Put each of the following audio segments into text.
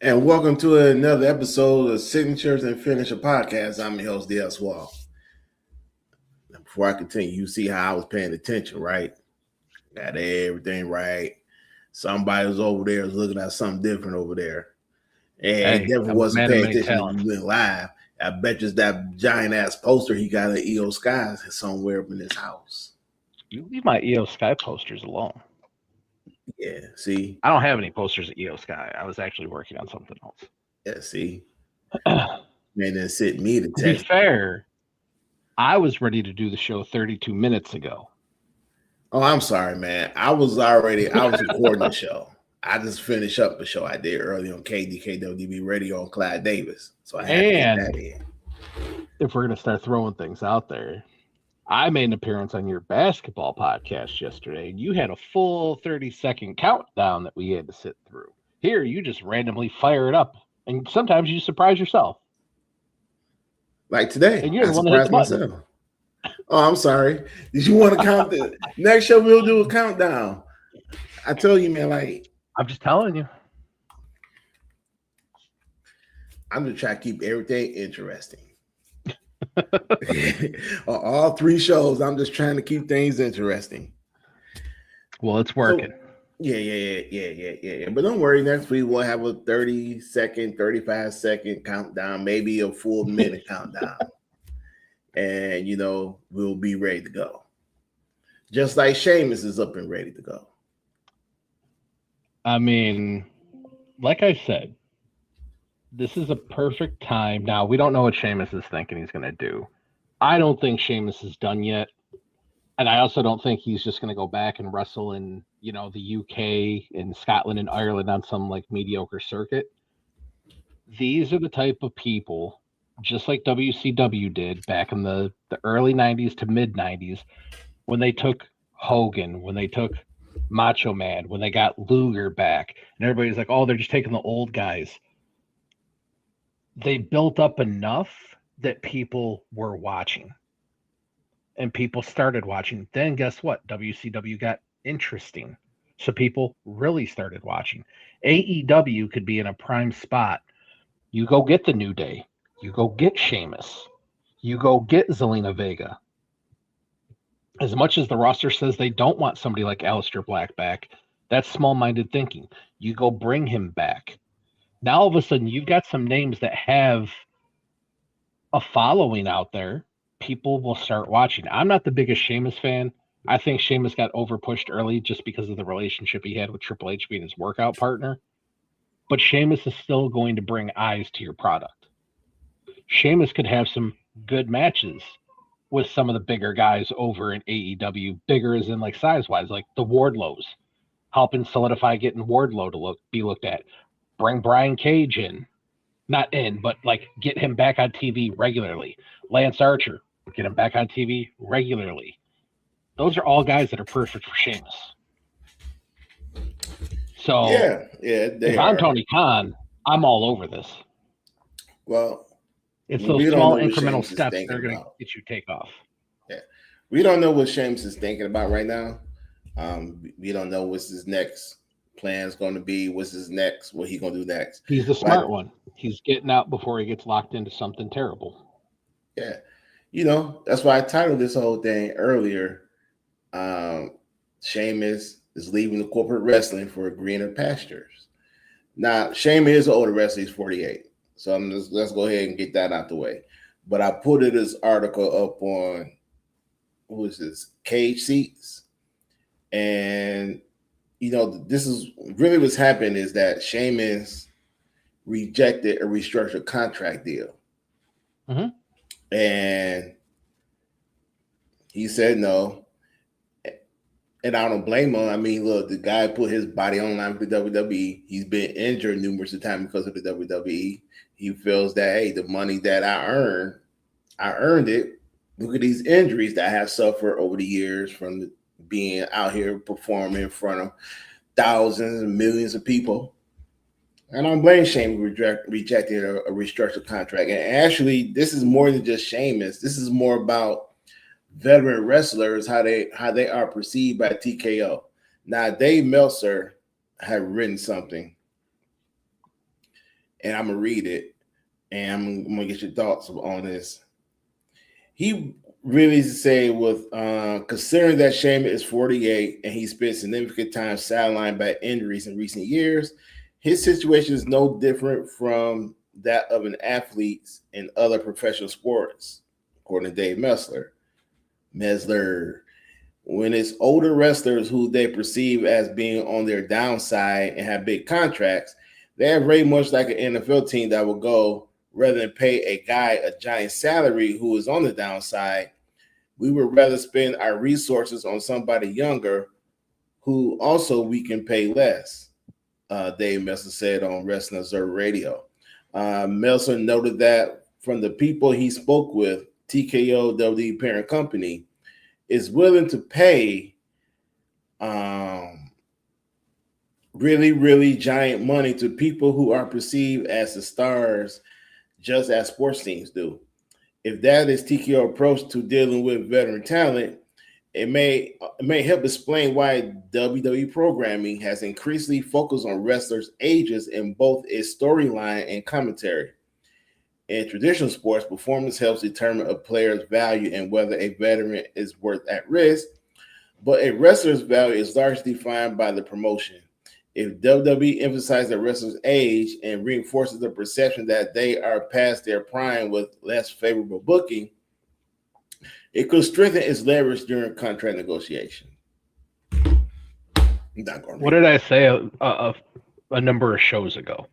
And welcome to another episode of Signatures and Finisher Podcast. I'm your host, D.S. Wall. Before I continue, you see how I was paying attention, right? Got everything right. Somebody was over there was looking at something different over there. And he Hey, definitely I'm a wasn't man of paying many attention when you talents. went live. I bet you that giant ass poster he got at EO Skies somewhere up in his house. You leave my EO Sky posters alone. Yeah, see? I don't have any posters at EO Sky. I was actually working on something else. Yeah, see? to Man, then sent me the be text. fair, I was ready to do the show 32 minutes ago. Oh, I'm sorry, man. I was recording the show. I just finished up the show I did early on KDKWDB Radio on Clyde Davis. So I had to get that And in. if we're going to start throwing things out there, I made an appearance on your basketball podcast yesterday, and you had a full 30-second countdown that we had to sit through. Here, you just randomly fire it up, and sometimes you surprise yourself. Like today, And you're I the one that hit the surprised button. myself. Oh, I'm sorry. Did you want to count the next show? We'll do a countdown. I told you, man, like, I'm just telling you. I'm going to try to keep everything interesting. On all three shows, I'm just trying to keep things interesting. Well, it's working. So, yeah. But don't worry, next week we'll have a 30-second, 35-second countdown, maybe a full minute countdown. And, we'll be ready to go. Just like Sheamus is up and ready to go. I mean, like I said, this is a perfect time. Now, we don't know what Sheamus is thinking he's going to do. I don't think Sheamus is done yet. And I also don't think he's just going to go back and wrestle in, the UK and Scotland and Ireland on some like mediocre circuit. These are the type of people, just like WCW did back in the early 90s to mid 90s, when they took Hogan, when they took Macho Man, when they got Luger back, and everybody's like, oh, they're just taking the old guys. They built up enough that people were watching. And people started watching. Then guess what? WCW got interesting. So people really started watching. AEW could be in a prime spot. You go get the New Day. You go get Sheamus. You go get Zelina Vega. As much as the roster says they don't want somebody like Aleister Black back, that's small-minded thinking. You go bring him back. Now all of a sudden you've got some names that have a following out there. People will start watching. I'm not the biggest Sheamus fan. I think Sheamus got overpushed early just because of the relationship he had with Triple H being his workout partner. But Sheamus is still going to bring eyes to your product. Sheamus could have some good matches with some of the bigger guys over in AEW. Bigger as in like size-wise, like the Wardlows, helping solidify getting Wardlow to be looked at. Bring Brian Cage in. Not in, but like get him back on TV regularly. Lance Archer, get him back on TV regularly. Those are all guys that are perfect for Sheamus. So if I'm Tony Khan, I'm all over this. Well, it's those small incremental steps that are going to get you take off. Yeah, we don't know what Sheamus is thinking about right now. We don't know what's his next plan is going to be. What's his next? What he going to do next? He's the smart one. He's getting out before he gets locked into something terrible. Yeah, that's why I titled this whole thing earlier. Sheamus is leaving the corporate wrestling for greener pastures. Now, Sheamus is an older wrestler. He's 48. So let's go ahead and get that out the way. But I put this article up on, who is this? Cage Seats. And, this is really what's happened is that Sheamus rejected a restructured contract deal. Mm-hmm. And he said no. And I don't blame him. I mean, look, the guy put his body on line for the WWE. He's been injured numerous times because of the WWE. He feels that, hey, the money that I earned it. Look at these injuries that I have suffered over the years from being out here performing in front of thousands and millions of people. And I don't blame Sheamus rejecting a restructured contract. And actually, this is more than just Sheamus. This is more about veteran wrestlers, how they are perceived by TKO. Now, Dave Meltzer had written something, and I'm gonna read it, and I'm gonna get your thoughts on this. He really say with considering that Sheamus is 48 and he spent significant time sidelined by injuries in recent years, his situation is no different from that of an athlete in other professional sports, according to Dave Mesler. When it's older wrestlers who they perceive as being on their downside and have big contracts, they have very much like an NFL team that will go rather than pay a guy a giant salary who is on the downside. We would rather spend our resources on somebody younger who also we can pay less, Dave Meltzer said on Wrestling Observer Radio. Meltzer noted that from the people he spoke with, TKO WWE parent company is willing to pay really, really giant money to people who are perceived as the stars, just as sports teams do. If that is TKO approach to dealing with veteran talent, it may help explain why WWE programming has increasingly focused on wrestlers' ages in both its storyline and commentary. In traditional sports, performance helps determine a player's value and whether a veteran is worth at risk, but a wrestler's value is largely defined by the promotion. If WWE emphasizes a wrestler's age and reinforces the perception that they are past their prime with less favorable booking, it could strengthen its leverage during contract negotiation. What did I say a number of shows ago?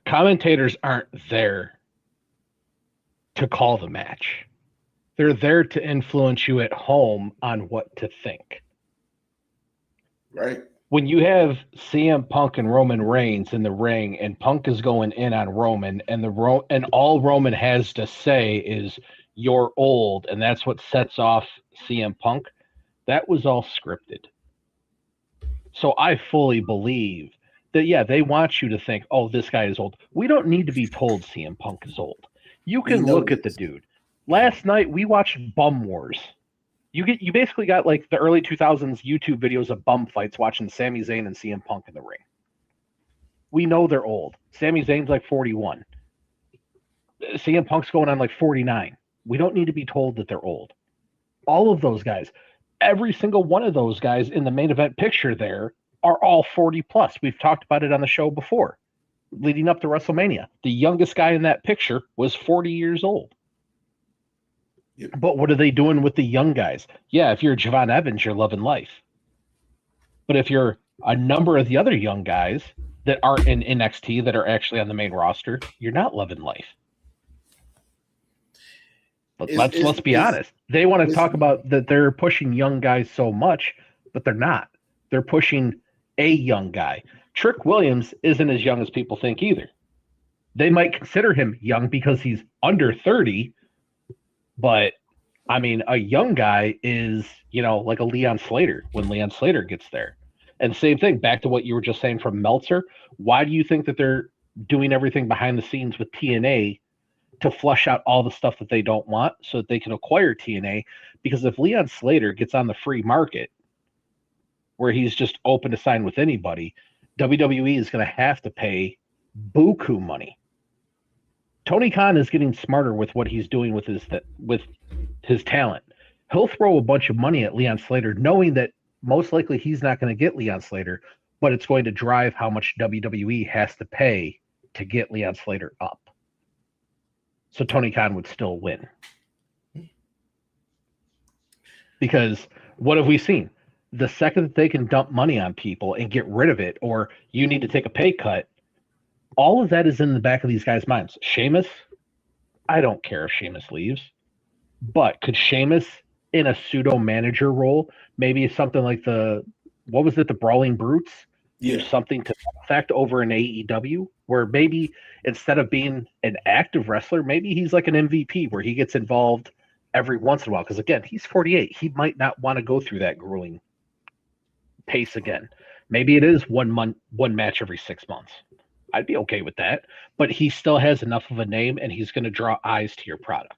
Commentators aren't there to call the match. They're there to influence you at home on what to think. Right. When you have CM Punk and Roman Reigns in the ring, and Punk is going in on Roman, and all Roman has to say is "you're old," and that's what sets off CM Punk, that was all scripted. So I fully believe that, yeah, they want you to think, "Oh, this guy is old." We don't need to be told CM Punk is old. You can look at the dude. Last night we watched Bum Wars. You basically got like the early 2000s YouTube videos of bum fights watching Sami Zayn and CM Punk in the ring. We know they're old. Sami Zayn's like 41. CM Punk's going on like 49. We don't need to be told that they're old. All of those guys, every single one of those guys in the main event picture there are all 40 plus. We've talked about it on the show before, leading up to WrestleMania. The youngest guy in that picture was 40 years old. Yep. But what are they doing with the young guys? Yeah, if you're Javon Evans, you're loving life. But if you're a number of the other young guys that aren't in NXT that are actually on the main roster, you're not loving life. But let's be honest. They want to talk about that they're pushing young guys so much, but they're not. They're pushing a young guy. Trick Williams isn't as young as people think either. They might consider him young because he's under 30, but I mean, a young guy is, like a Leon Slater when Leon Slater gets there. And same thing, back to what you were just saying from Meltzer. Why do you think that they're doing everything behind the scenes with TNA to flush out all the stuff that they don't want so that they can acquire TNA? Because if Leon Slater gets on the free market where he's just open to sign with anybody, WWE is going to have to pay buku money. Tony Khan is getting smarter with what he's doing with his talent. He'll throw a bunch of money at Leon Slater, knowing that most likely he's not going to get Leon Slater, but it's going to drive how much WWE has to pay to get Leon Slater up. So Tony Khan would still win. Because what have we seen? The second that they can dump money on people and get rid of it, or you need to take a pay cut, all of that is in the back of these guys' minds. Sheamus, I don't care if Sheamus leaves, but could Sheamus in a pseudo manager role, maybe something like the Brawling Brutes, do something to that effect over in AEW, where maybe instead of being an active wrestler, maybe he's like an MVP where he gets involved every once in a while. Because again, he's 48. He might not want to go through that grueling pace again. Maybe it is one match every 6 months. I'd be okay with that, but he still has enough of a name and he's going to draw eyes to your product.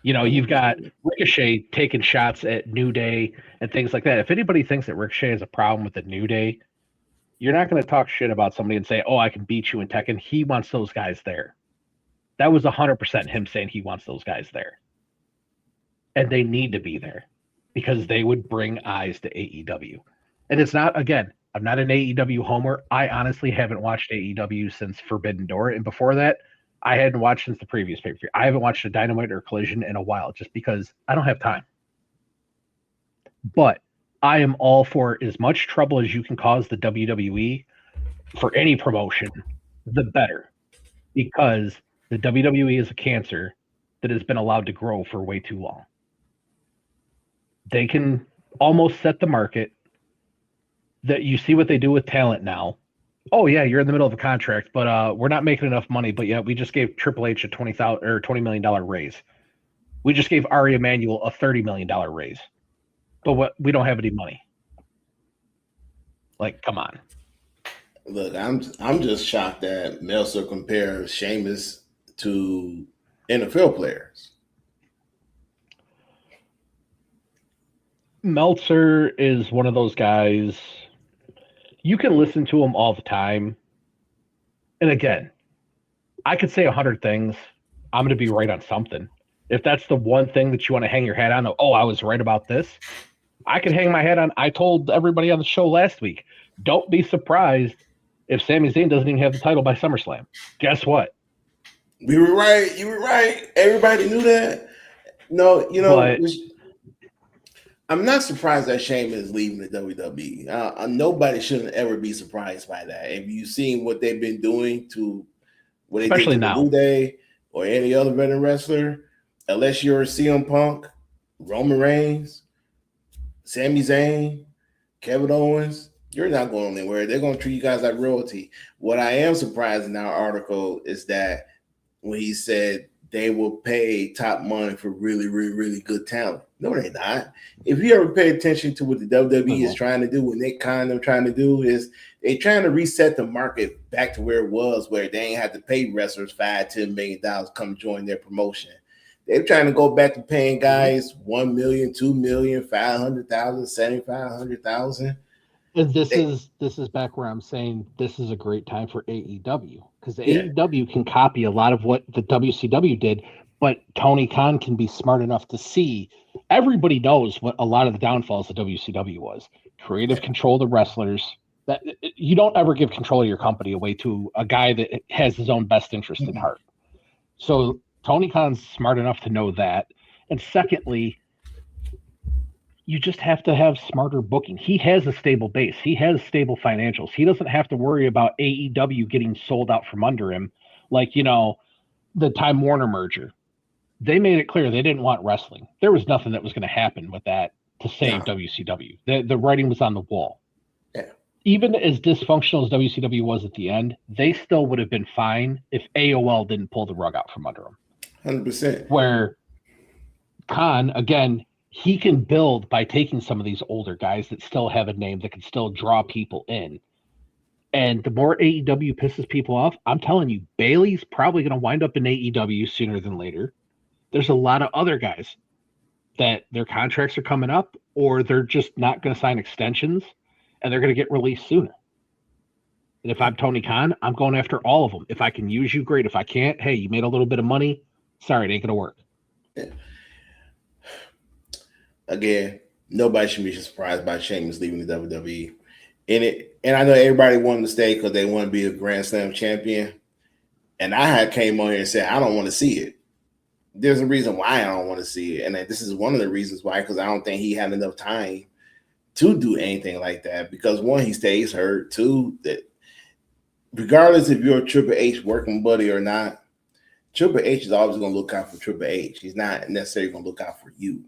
You've got Ricochet taking shots at New Day and things like that. If anybody thinks that Ricochet has a problem with the New Day, You're not going to talk shit about somebody and say, "Oh, I can beat you in Tekken." He wants those guys there. That was 100% him saying he wants those guys there, and they need to be there because they would bring eyes to AEW. And it's not, again, I'm not an AEW homer. I honestly haven't watched AEW since Forbidden Door, and before that, I hadn't watched since the previous pay-per-view. I haven't watched a Dynamite or Collision in a while, just because I don't have time. But I am all for as much trouble as you can cause the WWE for any promotion, the better. Because the WWE is a cancer that has been allowed to grow for way too long. They can almost set the market. That you see what they do with talent now. Oh yeah, you're in the middle of a contract, but we're not making enough money. But yeah, we just gave Triple H a $20 million raise. We just gave Ari Emanuel a $30 million raise. But we don't have any money. Like, come on. Look, I'm just shocked that Meltzer compares Sheamus to NFL players. Meltzer is one of those guys. You can listen to him all the time. And again, I could say 100 things. I'm going to be right on something. If that's the one thing that you want to hang your hat on, oh, I was right about this. I could hang my hat on. I told everybody on the show last week, don't be surprised if Sami Zayn doesn't even have the title by SummerSlam. Guess what? We were right. You were right. Everybody knew that. No, I'm not surprised that Sheamus is leaving the WWE. Nobody shouldn't ever be surprised by that. If you've seen what they've been doing to what they Especially did to now. New Day or any other veteran wrestler, unless you're CM Punk, Roman Reigns, Sami Zayn, Kevin Owens, you're not going anywhere. They're going to treat you guys like royalty. What I am surprised in our article is that when he said they will pay top money for really, really, really good talent. No, they're not. If you ever pay attention to what the WWE is trying to do, what Nick Khan are trying to do is they're trying to reset the market back to where it was, where they ain't have to pay wrestlers $5-10 million come join their promotion. They're trying to go back to paying guys $1 million, $2 million, $500,000, $700,000. And this is back where I'm saying this is a great time for AEW, because AEW can copy a lot of what the WCW did, but Tony Khan can be smart enough to see. Everybody knows what a lot of the downfalls of WCW was. Creative control of the wrestlers. That you don't ever give control of your company away to a guy that has his own best interest at heart. So Tony Khan's smart enough to know that. And secondly, you just have to have smarter booking. He has a stable base. He has stable financials. He doesn't have to worry about AEW getting sold out from under him. Like, the Time Warner merger. They made it clear they didn't want wrestling. There was nothing that was going to happen with that to save WCW. The writing was on the wall. Yeah. Even as dysfunctional as WCW was at the end, they still would have been fine if AOL didn't pull the rug out from under them. 100%. Where Khan, again, he can build by taking some of these older guys that still have a name that can still draw people in. And the more AEW pisses people off, I'm telling you, Bayley's probably going to wind up in AEW sooner than later. There's a lot of other guys that their contracts are coming up, or they're just not going to sign extensions, and they're going to get released sooner. And if I'm Tony Khan, I'm going after all of them. If I can use you, great. If I can't, hey, you made a little bit of money. Sorry, it ain't going to work. Yeah. Again, nobody should be surprised by Sheamus leaving the WWE. And I know everybody wanted to stay because they want to be a Grand Slam champion. And I had came on here and said, I don't want to see it. There's a reason why I don't want to see it. And this is one of the reasons why, because I don't think he had enough time to do anything like that. Because one, he stays hurt. Two, that regardless if you're a Triple H working buddy or not, Triple H is always going to look out for Triple H. He's not necessarily going to look out for you.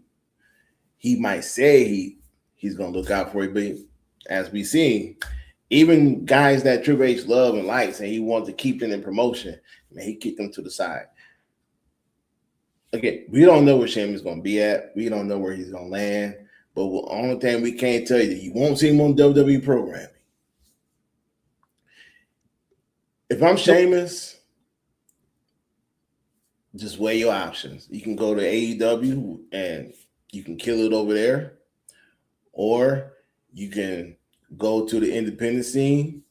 He might say he's going to look out for you, but as we see, even guys that Triple H love and likes, and he wants to keep them in promotion, man, he kicked them to the side. Again, we don't know where Sheamus is going to be at. We don't know where he's going to land. But the only thing we can't tell you, you won't see him on WWE programming. If I'm Sheamus, just weigh your options. You can go to AEW and you can kill it over there, or you can go to the independent scene,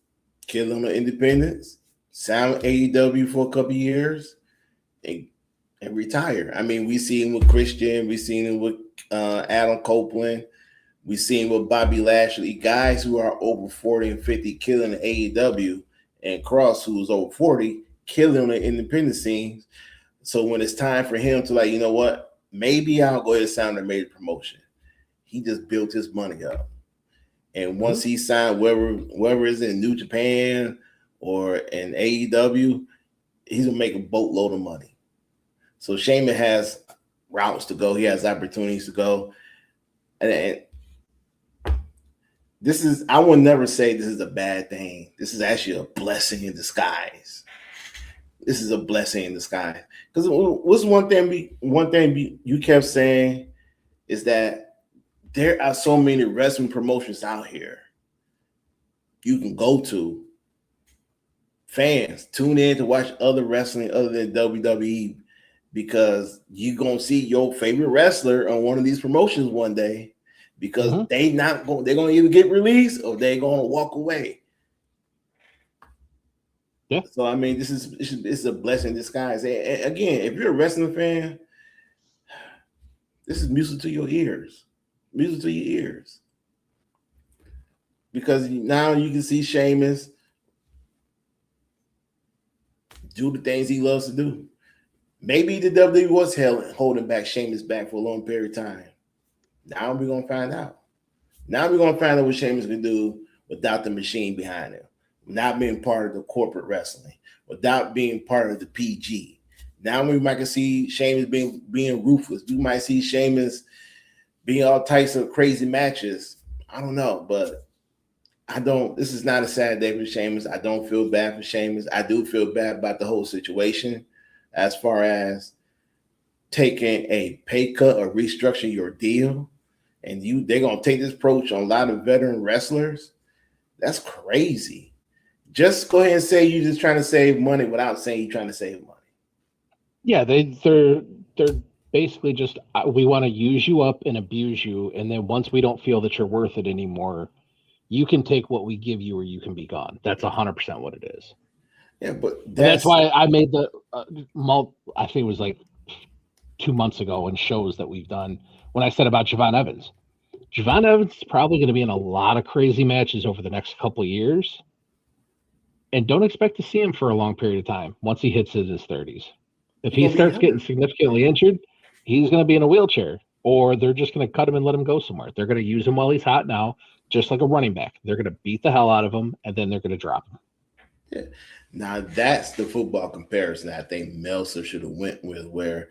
kill on the independents, sign with AEW for a couple years, and retire. I mean, we seen him with Christian, we seen him with Adam Copeland, we seen with Bobby Lashley, guys who are over 40 and 50 killing the AEW, and Cross, who's over 40, killing the independent scenes. So when it's time for him to, like, you know what, maybe I'll go ahead and sign a major promotion. He just built his money up. And once he signed whoever is in New Japan or in AEW, he's gonna make a boatload of money. So Sheamus has routes to go. He has opportunities to go. And this is, I will never say this is a bad thing. This is actually a blessing in disguise. This is a blessing in disguise. Because what's one thing you kept saying is that there are so many wrestling promotions out here you can go to. Fans, tune in to watch other wrestling other than WWE, because you're going to see your favorite wrestler on one of these promotions one day, because they're going to either get released or they're going to walk away. Yeah. So, I mean, this is a blessing in disguise. And again, if you're a wrestling fan, this is music to your ears. Music to your ears. Because now you can see Sheamus do the things he loves to do. Maybe the WWE was holding back Sheamus back for a long period of time. Now we're going to find out. Now we're going to find out what Sheamus can do without the machine behind him, not being part of the corporate wrestling, without being part of the PG. Now we might see Sheamus being ruthless. We might see Sheamus being all types of crazy matches. I don't know, but this is not a sad day for Sheamus. I don't feel bad for Sheamus. I do feel bad about the whole situation as far as taking a pay cut or restructuring your deal. And they're going to take this approach on a lot of veteran wrestlers. That's crazy. Just go ahead and say you're just trying to save money without saying you're trying to save money. Yeah, they're basically just, we want to use you up and abuse you, and then once we don't feel that you're worth it anymore, you can take what we give you or you can be gone. That's 100% what it is. Yeah, but that's why I made the I think it was like 2 months ago in shows that we've done, when I said about Javon Evans. Javon Evans is probably going to be in a lot of crazy matches over the next couple of years, and don't expect to see him for a long period of time once he hits in his 30s. If he starts getting significantly injured, he's going to be in a wheelchair, or they're just going to cut him and let him go somewhere. They're going to use him while he's hot now, just like a running back. They're going to beat the hell out of him, and then they're going to drop him. Yeah. Now that's the football comparison I think Meltzer should have went with, where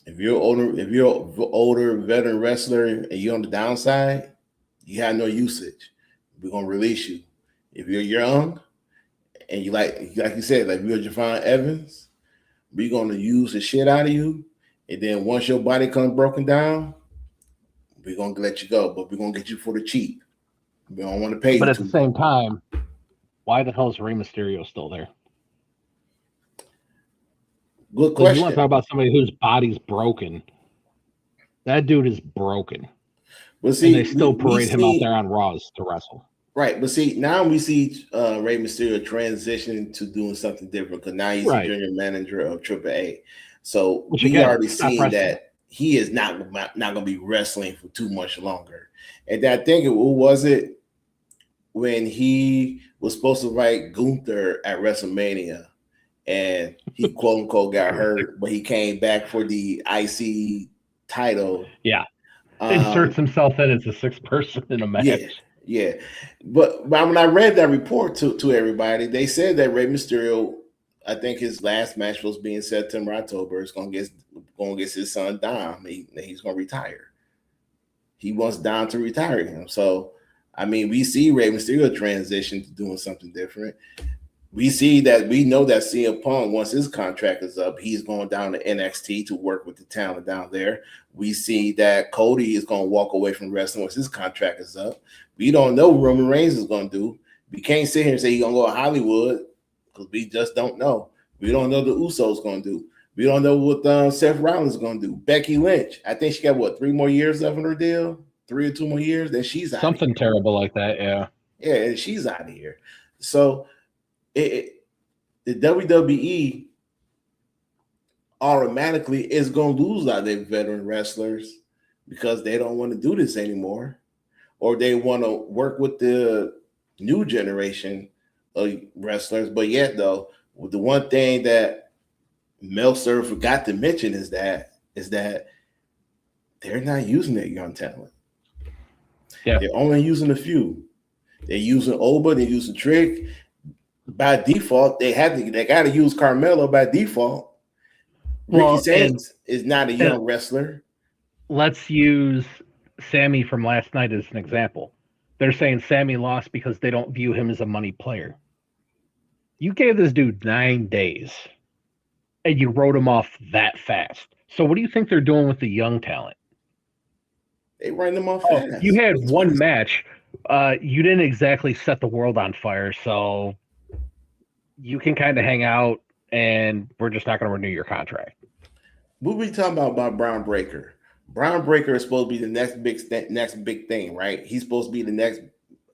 if you're older veteran wrestler and you're on the downside, you have no usage. We're gonna release you. If you're young and you like you said, like you're Javon Evans, we're gonna use the shit out of you, and then once your body comes broken down, we're gonna let you go, but we're gonna get you for the cheap. We don't want to pay you. But at the same time, why the hell is Rey Mysterio still there? Good question. You want to talk about somebody whose body's broken? That dude is broken. But see, and they still parade him out there on Raws to wrestle. Right, but see, now we see Rey Mysterio transitioning to doing something different, because now he's a junior manager of AAA. So we already seen that he is not going to be wrestling for too much longer. And I think who was it when he was supposed to fight Gunther at WrestleMania, and he quote unquote got hurt, but he came back for the IC title. Yeah, inserts himself in as a sixth person in a match. Yeah. But when I read that report to everybody, they said that Rey Mysterio, I think his last match was being September, October. It's going to get his son Dom. He's going to retire. He wants Dom to retire him. So, I mean, we see Rey Mysterio transition to doing something different. We know that CM Punk, once his contract is up, he's going down to NXT to work with the talent down there. We see that Cody is going to walk away from wrestling once his contract is up. We don't know what Roman Reigns is going to do. We can't sit here and say he's going to go to Hollywood, because we just don't know. We don't know what the Usos going to do. We don't know what Seth Rollins is going to do. Becky Lynch, I think she got 3 more years left on her deal? 3 or 2 more years, then she's out. Something terrible like that, yeah. Yeah, and she's out of here. So the WWE automatically is going to lose out their veteran wrestlers because they don't want to do this anymore, or they want to work with the new generation of wrestlers. But yet, though, the one thing that Meltzer forgot to mention is that they're not using their young talent. Yeah. They're only using a few. They're using Oba, they're using Trick. By default, they got to use Carmelo by default. Ricky Sands is not a young wrestler. Let's use Sami from last night as an example. They're saying Sami lost because they don't view him as a money player. You gave this dude 9 days, and you wrote him off that fast. So what do you think they're doing with the young talent? They ran them off fast. You had one match. You didn't exactly set the world on fire, so you can kind of hang out, and we're just not going to renew your contract. What we talking about Braun Breaker? Braun Breaker is supposed to be the next big thing, right? He's supposed to be the next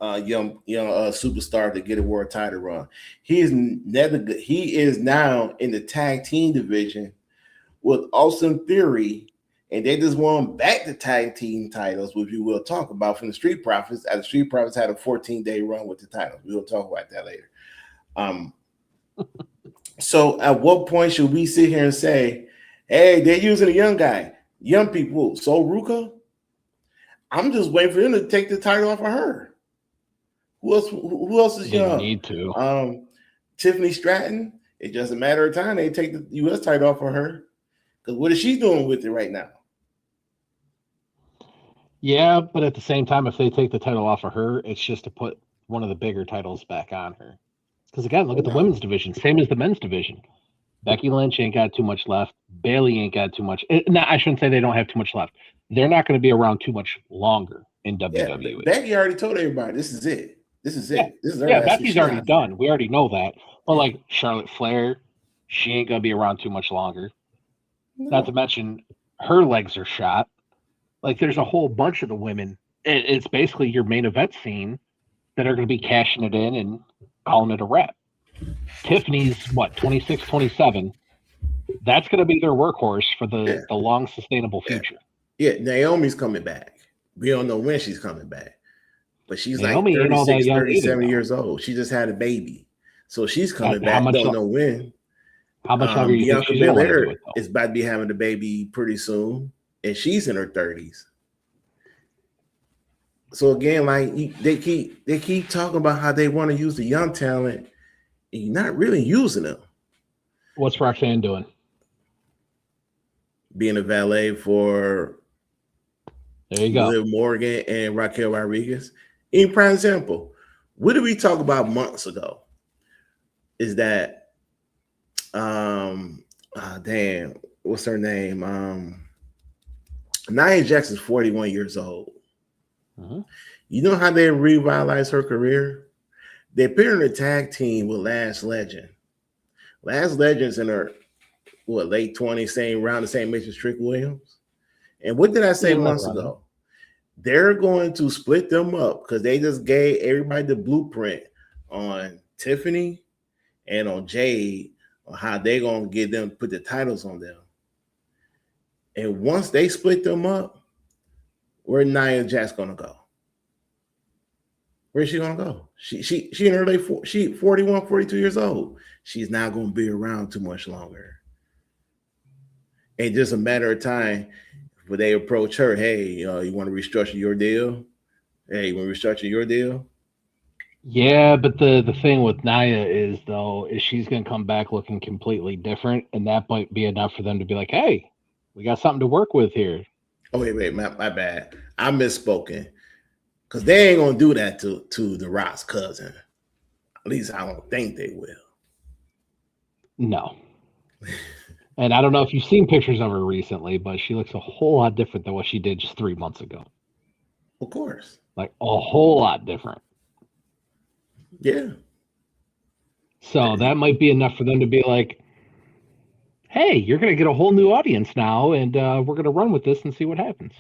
young superstar to get a world title run. He is now in the tag team division with Austin Theory, and they just won back the tag team titles, which we will talk about from the Street Profits. The Street Profits had a 14-day run with the titles. We will talk about that later. So at what point should we sit here and say, hey, they're using a young guy, young people? So Ruka, I'm just waiting for them to take the title off of her. Who else is young? Need to. Tiffany Stratton. It's just a matter of time they take the U.S. title off of her. Because what is she doing with it right now? Yeah, but at the same time, if they take the title off of her, it's just to put one of the bigger titles back on her. Because again, look at the women's division, same as the men's division. Becky Lynch ain't got too much left. Bayley ain't got too much. No, I shouldn't say they don't have too much left. They're not going to be around too much longer in WWE. Becky already told everybody, this is it. This is it. Yeah. This is her Becky's already done. We already know that. But like Charlotte Flair, she ain't going to be around too much longer. No. Not to mention her legs are shot. Like there's a whole bunch of the women. It's basically your main event scene that are going to be cashing it in and calling it a wrap. Tiffany's 26, 27. That's going to be their workhorse for the long sustainable future. Yeah, Naomi's coming back. We don't know when she's coming back. But she's Naomi like 36, 37 years old. She just had a baby. So she's coming back. Don't know when. How much longer you Bianca Belair is about to be having a baby pretty soon. And she's in her 30s. So again, like they keep talking about how they want to use the young talent, and you're not really using them. What's Roxanne doing? Being a valet for Liv Morgan and Raquel Rodriguez. In prime example, what did we talk about months ago? Is that what's her name? Nia Jackson's 41 years old. Mm-hmm. You know how they revitalized her career? They put her in a tag team with Lash Legend. Lash Legend's in her late 20s, around the same age as Trick Williams. And what did I say months ago? They're going to split them up because they just gave everybody the blueprint on Tiffany and on Jade on how they're going to get them, put the titles on them. And once they split them up, where Nia Jax gonna go? Where's she gonna go? She in her late she 41, 42 years old. She's not gonna be around too much longer. And just a matter of time when they approach her, hey, you want to restructure your deal? Hey, you want to restructure your deal? Yeah, but the thing with Nia is she's gonna come back looking completely different, and that might be enough for them to be like, hey, we got something to work with here. Oh, wait, my bad. I misspoken. Because they ain't going to do that to the Rock's cousin. At least I don't think they will. No. And I don't know if you've seen pictures of her recently, but she looks a whole lot different than what she did just 3 months ago. Of course. Like a whole lot different. Yeah. So that might be enough for them to be like, hey, you're going to get a whole new audience now, and we're going to run with this and see what happens.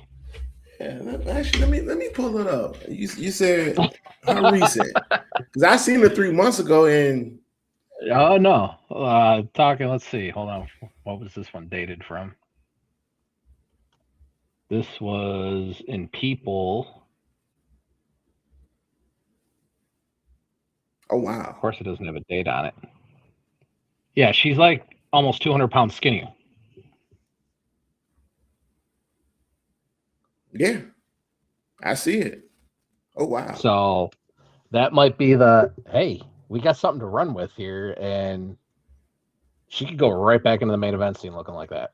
Yeah, actually, let me pull it up. You said how recent? Because I seen it 3 months ago, and Oh no. Talking. Let's see. Hold on. What was this one dated from? This was in People. oh wow, Of course, it doesn't have a date on it. Yeah, she's like almost 200 pounds skinnier. yeah, I see it. Oh wow, So that might be the hey, we got something to run with here, and she could go right back into the main event scene looking like that.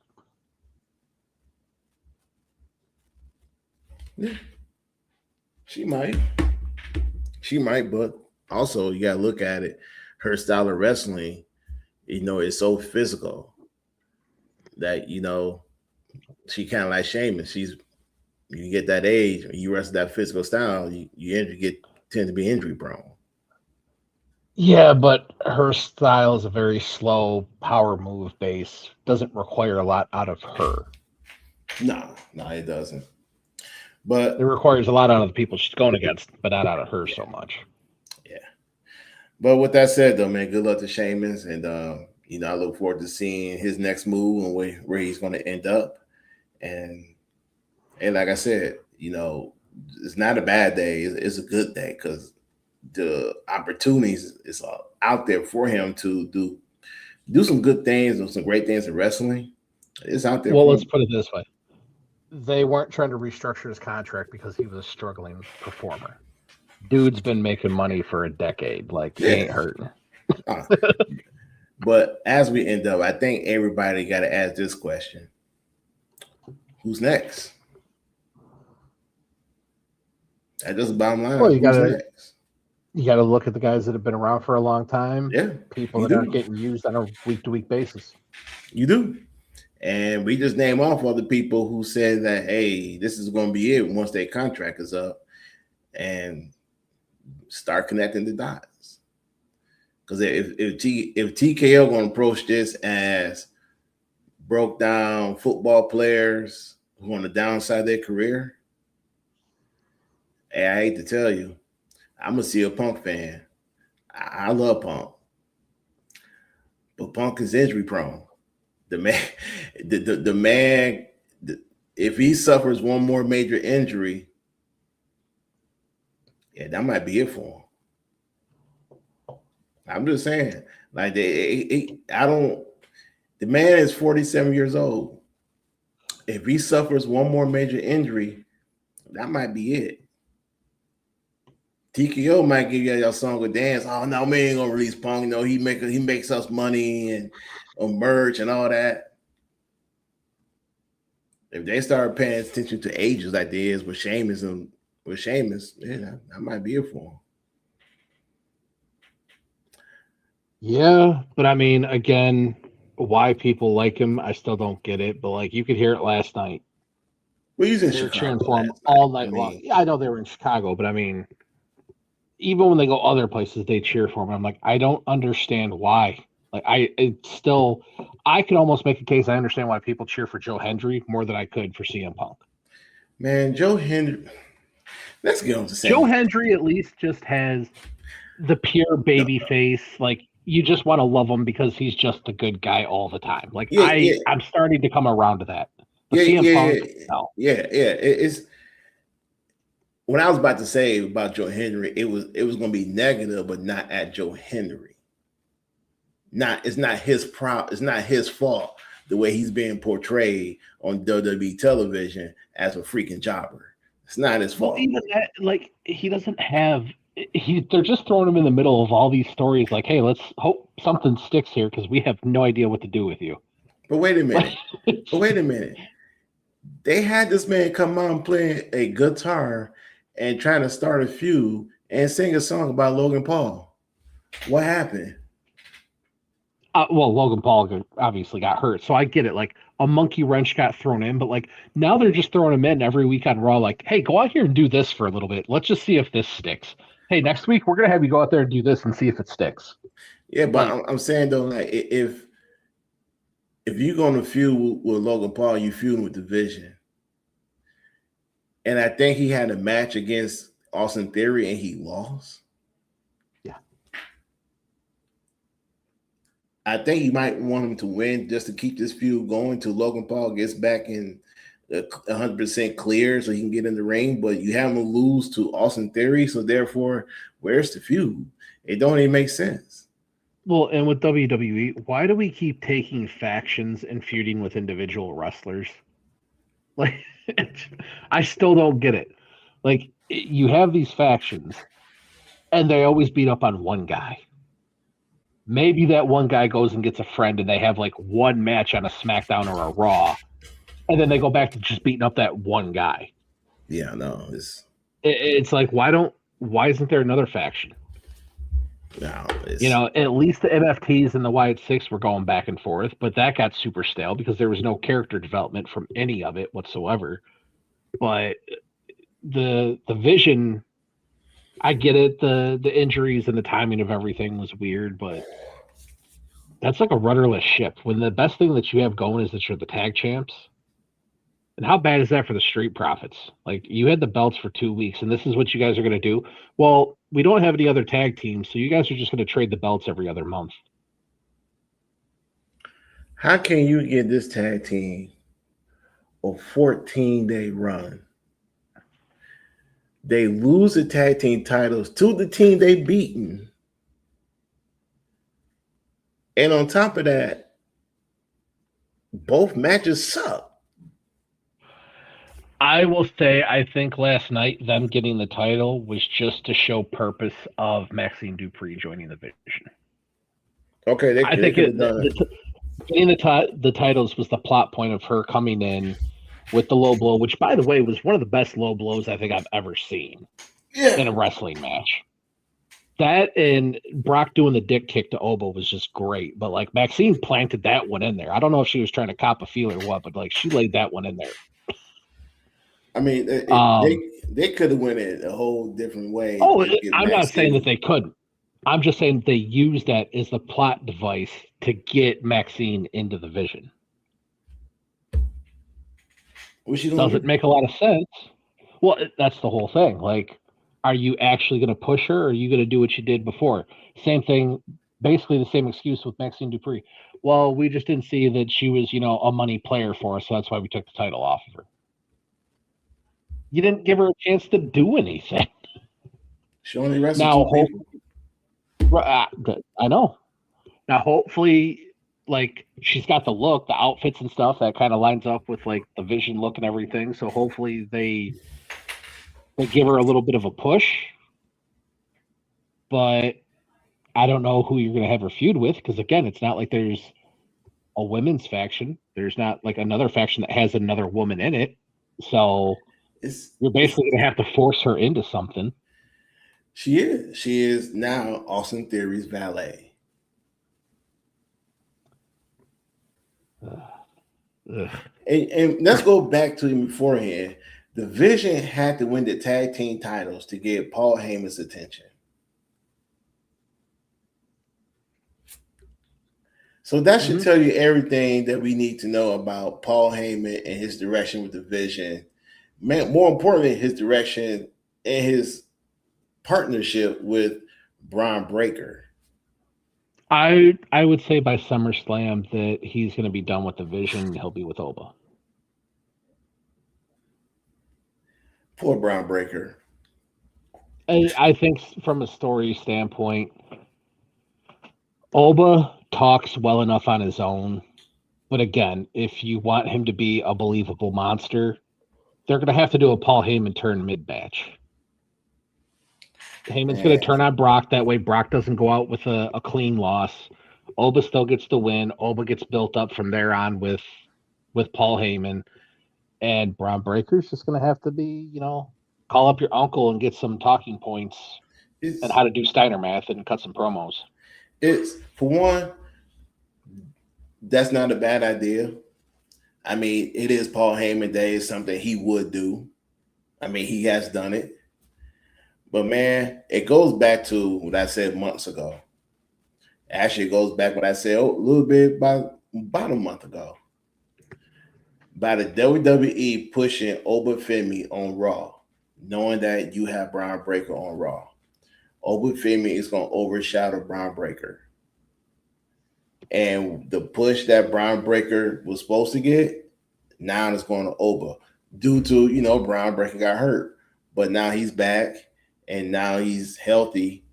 yeah, she might, but also you gotta look at it. Her style of wrestling, is so physical that she kind of like Sheamus. You get that age, you wrestle that physical style, you tend to be injury prone. Yeah, but her style is a very slow power move base. Doesn't require a lot out of her. No, it doesn't. It But requires a lot out of the people she's going against, but not out of her so much. yeah. But with that said, though, man, good luck to Sheamus, and I look forward to seeing his next move and where he's going to end up. And like I said, it's not a bad day; it's a good day because the opportunities is out there for him to do some good things and some great things in wrestling. It's out there. Well, for let's him. put it this way: they weren't trying to restructure his contract because he was a struggling performer. Dude's been making money for a decade. Like, he ain't hurting. But as we end up, I think everybody got to ask this question: who's next? That's just the bottom line. Well, you Who's gotta next? look at the guys that have been around for a long time. Yeah, People that aren't getting used on a week-to-week basis. You do. And we just name off other people who said that, hey, this is going to be it once their contract is up, and start connecting the dots. Because if TKO going to approach this as broke down football players who on the downside of their career, hey, I hate to tell you, I'm a CM Punk fan. I love Punk, but Punk is injury prone. The man, if he suffers one more major injury, yeah, that might be it for him. I'm just saying, like the man is 47 years old. If he suffers one more major injury, that might be it. TKO might give you your song with dance. Oh no, man ain't gonna release Punk. He makes us money and on merch and all that. If they start paying attention to ages like they is with Sheamus, yeah, that might be it for him. Yeah, but I mean, again, why people like him, I still don't get it. But like, you could hear it last night. Well, he's in They were Chicago cheering for him last all night. night long. Yeah, I know they were in Chicago, but I mean, even when they go other places, they cheer for him. I'm like, I don't understand why. Like, I could almost make a case. I understand why people cheer for Joe Hendry more than I could for CM Punk. Man, Joe Hendry. Let's get on to Joe Hendry at least just has the pure baby face. Like, you just want to love him because he's just a good guy all the time. Like, I'm starting to come around to that. But CM Punk, no. It's what I was about to say about Joe Hendry. It was going to be negative, but not at Joe Hendry. It's not his It's not his fault the way he's being portrayed on WWE television as a freaking jobber. It's not his fault. Well, even that, like, he doesn't have. They're just throwing him in the middle of all these stories. Like, hey, let's hope something sticks here because we have no idea what to do with you. But wait a minute. They had this man come on playing a guitar and trying to start a feud and sing a song about Logan Paul. What happened? Well, Logan Paul obviously got hurt, so I get it. Like, a monkey wrench got thrown in, but like, now they're just throwing him in every week on Raw. Like, hey, go out here and do this for a little bit. Let's just see if this sticks. Hey, next week we're gonna have you go out there and do this and see if it sticks. Yeah, but I'm saying though, like, if you're gonna feud with Logan Paul, you feuding with the Vision. And I think he had a match against Austin Theory and he lost. Yeah. I think you might want him to win just to keep this feud going till Logan Paul gets back in 100% clear so he can get in the ring. But you have him lose to Austin Theory, so therefore, where's the feud? It don't even make sense. Well, and with WWE, why do we keep taking factions and feuding with individual wrestlers? Like, I still don't get it. Like, you have these factions, and they always beat up on one guy. Maybe that one guy goes and gets a friend, and they have like one match on a SmackDown or a Raw, and then they go back to just beating up that one guy. Yeah, no, it's like why isn't there another faction? No, at least the MFTs and the Wyatt Six were going back and forth, but that got super stale because there was no character development from any of it whatsoever. But the Vision, I get it. The injuries and the timing of everything was weird, but that's like a rudderless ship. When the best thing that you have going is that you're the tag champs. And how bad is that for the Street Profits? Like, you had the belts for 2 weeks, and this is what you guys are going to do? Well, we don't have any other tag teams, so you guys are just going to trade the belts every other month. How can you get this tag team a 14-day run? They lose the tag team titles to the team they beaten. And on top of that, both matches suck. I will say, I think last night them getting the title was just to show purpose of Maxine Dupree joining the Vision. Okay, I think getting the titles was the plot point of her coming in with the low blow, which, by the way, was one of the best low blows I think I've ever seen in a wrestling match. That and Brock doing the dick kick to Obo was just great. But, like, Maxine planted that one in there. I don't know if she was trying to cop a feel or what, but, like, she laid that one in there. I mean, they could have went it a whole different way. Oh, I'm not saying that they couldn't. I'm just saying they used that as the plot device to get Maxine into the Vision. Does it make a lot of sense? Well, that's the whole thing. Like, are you actually going to push her, or are you going to do what you did before? Same thing, basically the same excuse with Maxine Dupree. Well, we just didn't see that she was, a money player for us, so that's why we took the title off of her. You didn't give her a chance to do anything. She only wrestled two people. I know. Now, hopefully, like, she's got the look, the outfits and stuff that kind of lines up with, like, the Vision look and everything. So hopefully they give her a little bit of a push. But I don't know who you're going to have her feud with, because, again, it's not like there's a women's faction. There's not, like, another faction that has another woman in it. So you're basically going to have to force her into something. She is. She is now Austin Theory's valet. And let's go back to him beforehand. The Vision had to win the tag team titles to get Paul Heyman's attention. So that should tell you everything that we need to know about Paul Heyman and his direction with the Vision. Man, more importantly, his direction and his partnership with Braun Breaker. I would say by SummerSlam that he's going to be done with the Vision. He'll be with Oba. Poor Braun Breaker. I think from a story standpoint, Oba talks well enough on his own. But again, if you want him to be a believable monster, they're going to have to do a Paul Heyman turn mid-match. Heyman's going to turn on Brock. That way Brock doesn't go out with a clean loss. Oba still gets the win. Oba gets built up from there on with Paul Heyman. And Braun Breaker's just going to have to be, call up your uncle and get some talking points and how to do Steiner math and cut some promos. It's, for one, that's not a bad idea. I mean, it is Paul Heyman. That is something he would do. I mean, he has done it. But, man, it goes back to what I said months ago. Actually, it goes back what I said a little bit about a month ago. by the WWE pushing Obafemi on Raw, knowing that you have Braun Breaker on Raw. Obafemi is going to overshadow Braun Breaker. And the push that Braun Breaker was supposed to get, now it's going to Oba. Due to, Braun Breaker got hurt. But now he's back, and now he's healthy.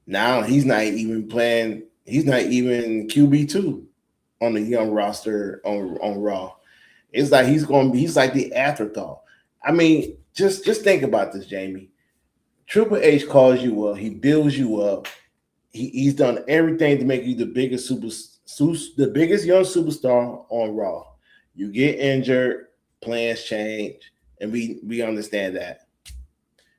Now he's not even playing. He's not even QB2 on the young roster on Raw. It's like he's like the afterthought. I mean, just think about this, Jamie. Triple H calls you up. He builds you up. He's done everything to make you the biggest young superstar on Raw. You get injured, plans change, and we understand that.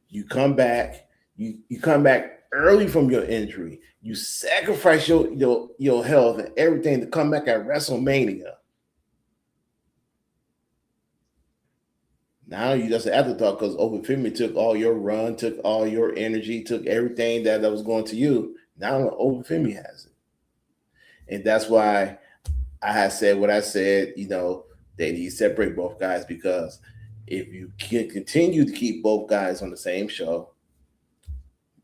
You come back. You come back early from your injury. You sacrifice your health and everything to come back at WrestleMania. Now you just an afterthought because Obafemi took all your run, took all your energy, took everything that was going to you. Now Obafemi has it. And that's why I had said what I said, they need to separate both guys, because if you can continue to keep both guys on the same show,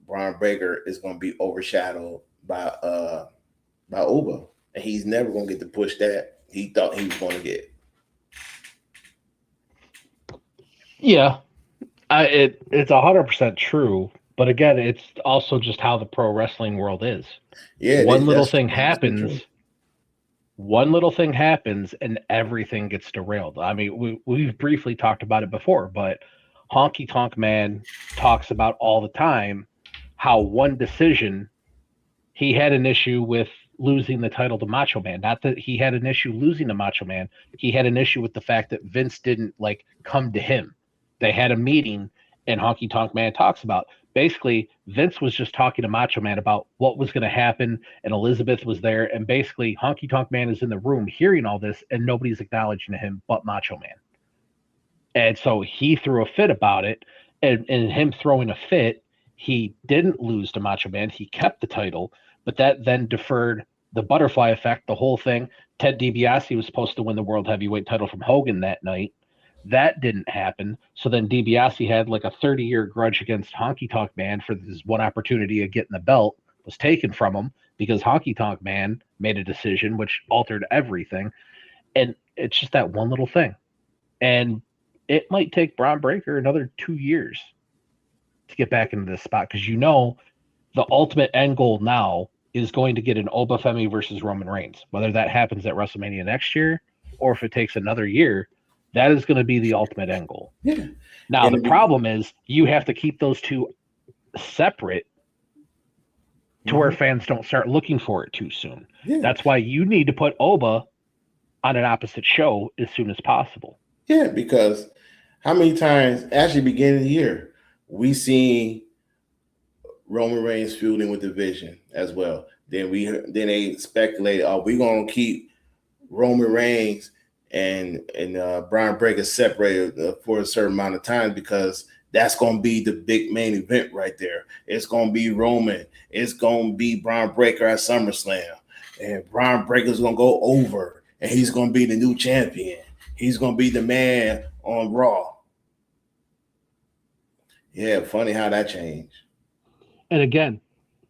Braun Breaker is going to be overshadowed by Uber, and he's never going to get the push that he thought he was going to get. Yeah, it's 100% true. But again, it's also just how the pro wrestling world is. Yeah, one little thing happens, and everything gets derailed. I mean, we've briefly talked about it before, but Honky Tonk Man talks about all the time how one decision, he had an issue with losing the title to Macho Man. Not that he had an issue losing to Macho Man. He had an issue with the fact that Vince didn't come to him. They had a meeting, and Honky Tonk Man talks about basically Vince was just talking to Macho Man about what was going to happen, and Elizabeth was there, and basically Honky Tonk Man is in the room hearing all this, and nobody's acknowledging him but Macho Man. And so he threw a fit about it, and him throwing a fit, he didn't lose to Macho Man. He kept the title, but that then deferred the butterfly effect, the whole thing. Ted DiBiase was supposed to win the World Heavyweight title from Hogan that night. That didn't happen. So then DiBiase had a 30-year grudge against Honky Tonk Man for this one opportunity of getting the belt, was taken from him because Honky Tonk Man made a decision which altered everything. And it's just that one little thing. And it might take Braun Breaker another 2 years to get back into this spot, because the ultimate end goal now is going to get an Obafemi versus Roman Reigns. Whether that happens at WrestleMania next year or if it takes another year, that is going to be the ultimate end goal. Yeah. Now, the problem is you have to keep those two separate to where fans don't start looking for it too soon. Yeah. That's why you need to put Oba on an opposite show as soon as possible. Yeah, because how many times, actually beginning of the year, we see Roman Reigns feuding with the Vision as well. Then they speculate, are we going to keep Roman Reigns and Braun Breaker separated for a certain amount of time, because that's going to be the big main event right there. It's going to be Roman. It's going to be Braun Breaker at SummerSlam. And Braun Breaker's going to go over, and he's going to be the new champion. He's going to be the man on Raw. Yeah, funny how that changed. And again,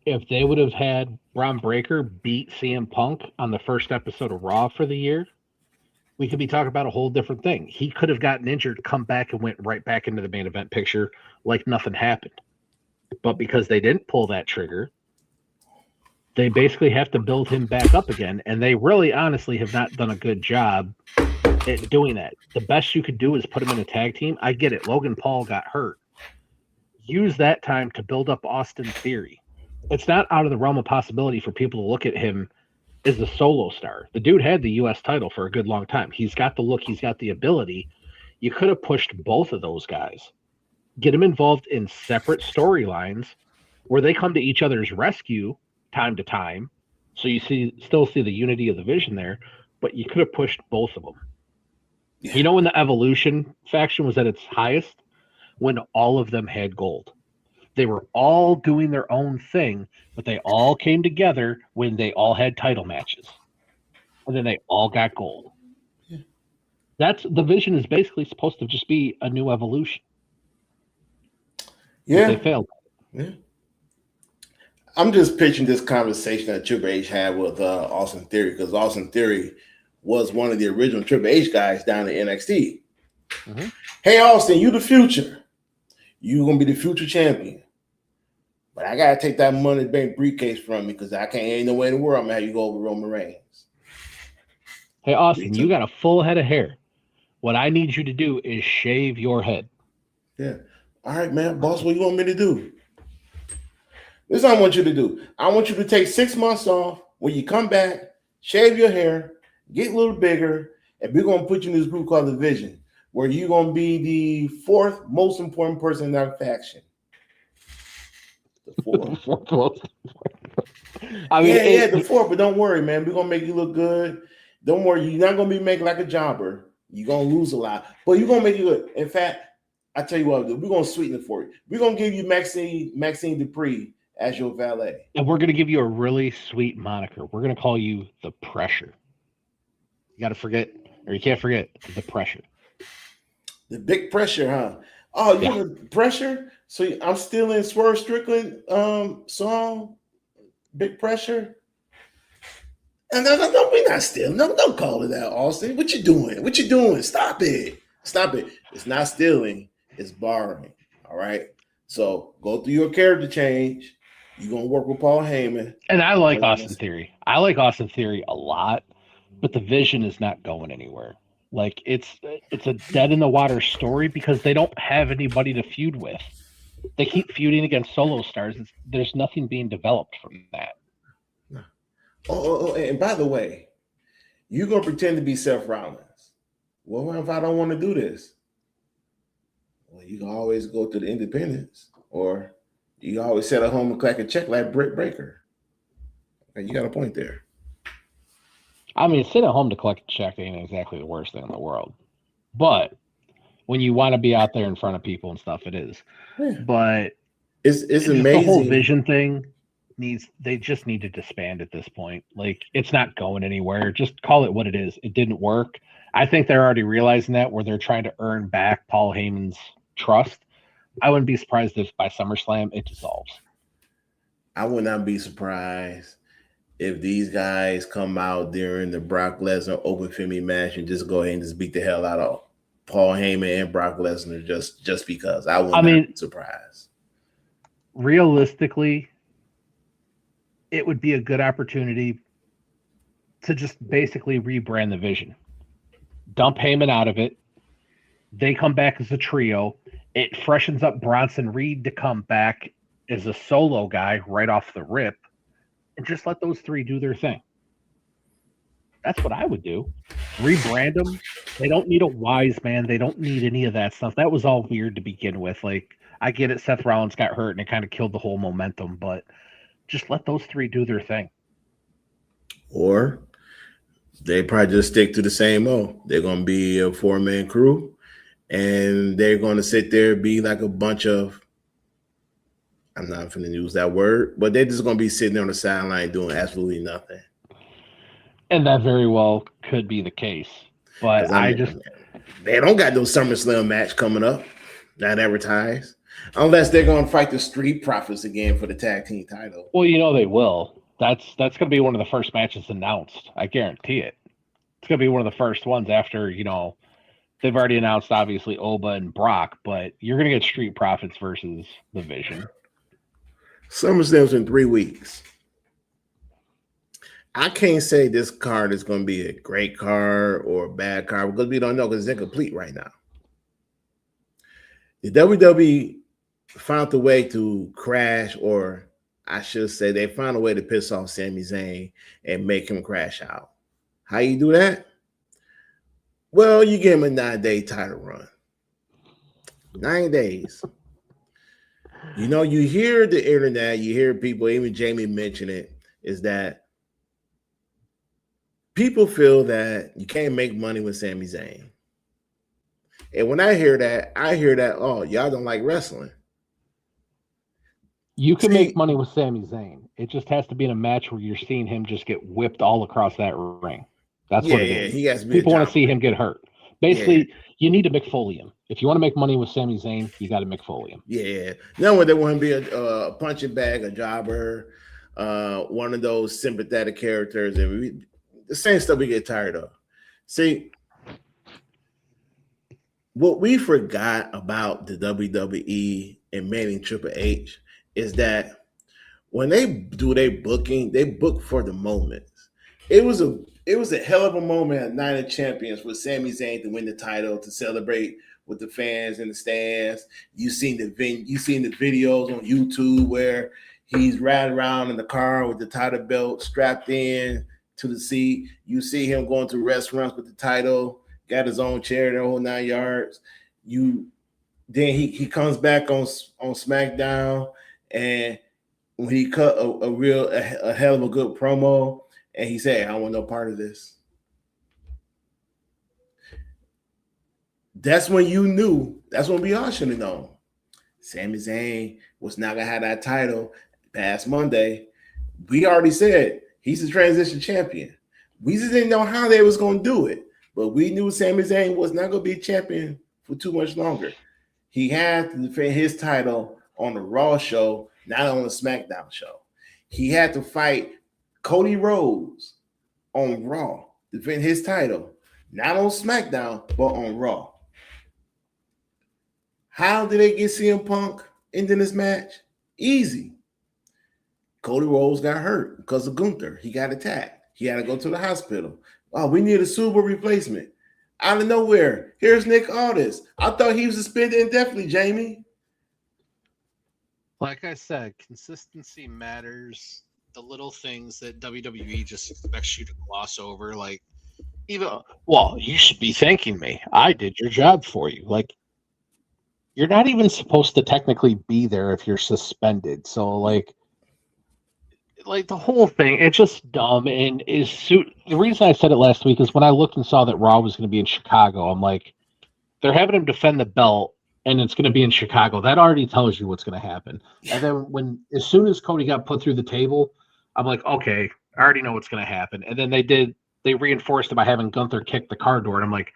if they would have had Braun Breaker beat CM Punk on the first episode of Raw for the year, we could be talking about a whole different thing. He could have gotten injured, come back, and went right back into the main event picture like nothing happened. But because they didn't pull that trigger, they basically have to build him back up again. And they really honestly have not done a good job at doing that. The best you could do is put him in a tag team. I get it. Logan Paul got hurt. Use that time to build up Austin Theory. It's not out of the realm of possibility for people to look at him as a solo star. The dude had the U.S. title for a good long time. He's got the look. He's got the ability. You could have pushed both of those guys. Get them involved in separate storylines where they come to each other's rescue time to time. So you still see the unity of the Vision there, but you could have pushed both of them. Yeah. When the Evolution faction was at its highest? When all of them had gold. They were all doing their own thing, but they all came together when they all had title matches. And then they all got gold. Yeah. That's the vision is basically supposed to just be a new evolution. But they Yeah, failed. yeah. I'm just pitching this conversation that Triple H had with Austin Theory, because Austin Theory was one of the original Triple H guys down in NXT. Mm-hmm. Hey, Austin, you the future. You gonna be the future champion. But I gotta take that money bank briefcase from me, because I can't, ain't no way in the world I'm gonna have you go over Roman Reigns. Hey, Austin, you got a full head of hair. What I need you to do is shave your head. Yeah. All right, man. Boss, what you want me to do? This is what I want you to do. I want you to take 6 months off. When you come back, shave your hair, get a little bigger, and we're going to put you in this group called the Vision, where you're going to be the fourth most important person in that faction. The fourth. I mean, the fourth, but don't worry, man. We're going to make you look good. Don't worry. You're not going to be making like a jobber. You're going to lose a lot, but you're going to make it good. In fact, I tell you what, we're going to sweeten it for you. We're going to give you Maxine Dupree as your valet. And we're going to give you a really sweet moniker. We're going to call you the Pressure. You got to forget, or you can't forget, the Pressure. The Big Pressure, huh? Oh, you want the Pressure? So I'm still in Swerve Strickland song, Big Pressure? And no, we're not stealing. No, don't call it that, Austin. What you doing? Stop it. It's not stealing. It's borrowing. All right? So go through your character change. You're going to work with Paul Heyman. And I like Austin Theory. I like Austin Theory a lot, but the vision is not going anywhere. Like, it's a dead-in-the-water story because they don't have anybody to feud with. They keep feuding against solo stars. There's nothing being developed from that. Oh, and by the way, you're going to pretend to be Seth Rollins. Well, what if I don't want to do this? Well, you can always go to the independents, or you can always sit at home and collect a check like Britt Baker. Okay, you got a point there. I mean, sit at home to collect a check ain't exactly the worst thing in the world. But when you want to be out there in front of people and stuff, it is. Yeah. But it's amazing. The whole vision thing they just need to disband at this point. Like, it's not going anywhere. Just call it what it is. It didn't work. I think they're already realizing that, where they're trying to earn back Paul Heyman's trust. I wouldn't be surprised if by SummerSlam it dissolves. I would not be surprised if these guys come out during the Brock Lesnar Open Femi match and just go ahead and just beat the hell out of Paul Heyman and Brock Lesnar just because. I would not be surprised. Realistically, it would be a good opportunity to just basically rebrand the vision. Dump Heyman out of it. They come back as a trio. It freshens up Bronson Reed to come back as a solo guy right off the rip, and just let those three do their thing. That's what I would do. Rebrand them. They don't need a wise man. They don't need any of that stuff. That was all weird to begin with. Like, I get it, Seth Rollins got hurt and it kind of killed the whole momentum, but just let those three do their thing. Or they probably just stick to the same old. They're going to be a 4-man crew, and they're going to sit there and be like a bunch of, I'm not going to use that word, but they're just going to be sitting on the sideline doing nothing. And that very well could be the case. But they don't got no SummerSlam match coming up, not advertised, unless they're going to fight the Street Profits again for the tag team title. Well, they will. That's going to be one of the first matches announced. I guarantee it. It's going to be one of the first ones after, they've already announced, obviously, Oba and Brock, but you're going to get Street Profits versus the Vision. SummerSlam's in 3 weeks. I can't say this card is going to be a great card or a bad card because we don't know, because it's incomplete right now. The WWE found a way to crash, or I should say they found a way to piss off Sami Zayn and make him crash out. How you do that? Well, you give him a 9-day title run. 9 days. You hear the internet, you hear people, even Jamie mention it, is that people feel that you can't make money with Sami Zayn. And when I hear that, oh, y'all don't like wrestling. You can make money with Sami Zayn. It just has to be in a match where you're seeing him just get whipped all across that ring. That's what it is. He has to be People want to see him get hurt. Basically, you need to McFoley him. If you want to make money with Sami Zayn, you got to McFoley him. Yeah. No one they want to be a punching bag, a jobber, one of those sympathetic characters. And the same stuff we get tired of. See, what we forgot about the WWE and Manning Triple H is that when they do their booking, they book for the moments. It was a hell of a moment at Night of Champions for Sami Zayn to win the title, to celebrate with the fans in the stands. You've seen the videos on YouTube where he's riding around in the car with the title belt strapped in to the seat. You see him going to restaurants with the title, got his own chair, the whole 9 yards. Then he comes back on SmackDown, and when he cut a hell of a good promo, and he said, I want no part of this. That's when you knew. That's when we all should have known. Sami Zayn was not going to have that title past Monday. We already said he's a transition champion. We just didn't know how they was going to do it. But we knew Sami Zayn was not going to be champion for too much longer. He had to defend his title on the Raw show, not on the SmackDown show. He had to fight Cody Rhodes on Raw, defend his title, not on SmackDown, but on Raw. How did they get CM Punk into this match? Easy. Cody Rhodes got hurt because of Gunther. He got attacked. He had to go to the hospital. Oh, we need a Subaru replacement. Out of nowhere, here's Nick Aldis. I thought he was suspended indefinitely, Jamie. Like I said, consistency matters. The little things that WWE just expects you to gloss over, like you should be thanking me. I did your job for you. Like, you're not even supposed to technically be there if you're suspended. So, like the whole thing, it's just dumb. And the reason I said it last week is when I looked and saw that Raw was going to be in Chicago, I'm like, they're having him defend the belt, and it's going to be in Chicago. That already tells you what's going to happen. And then as soon as Cody got put through the table, I'm like, okay, I already know what's going to happen. And then they reinforced it by having Gunther kick the car door. And I'm like,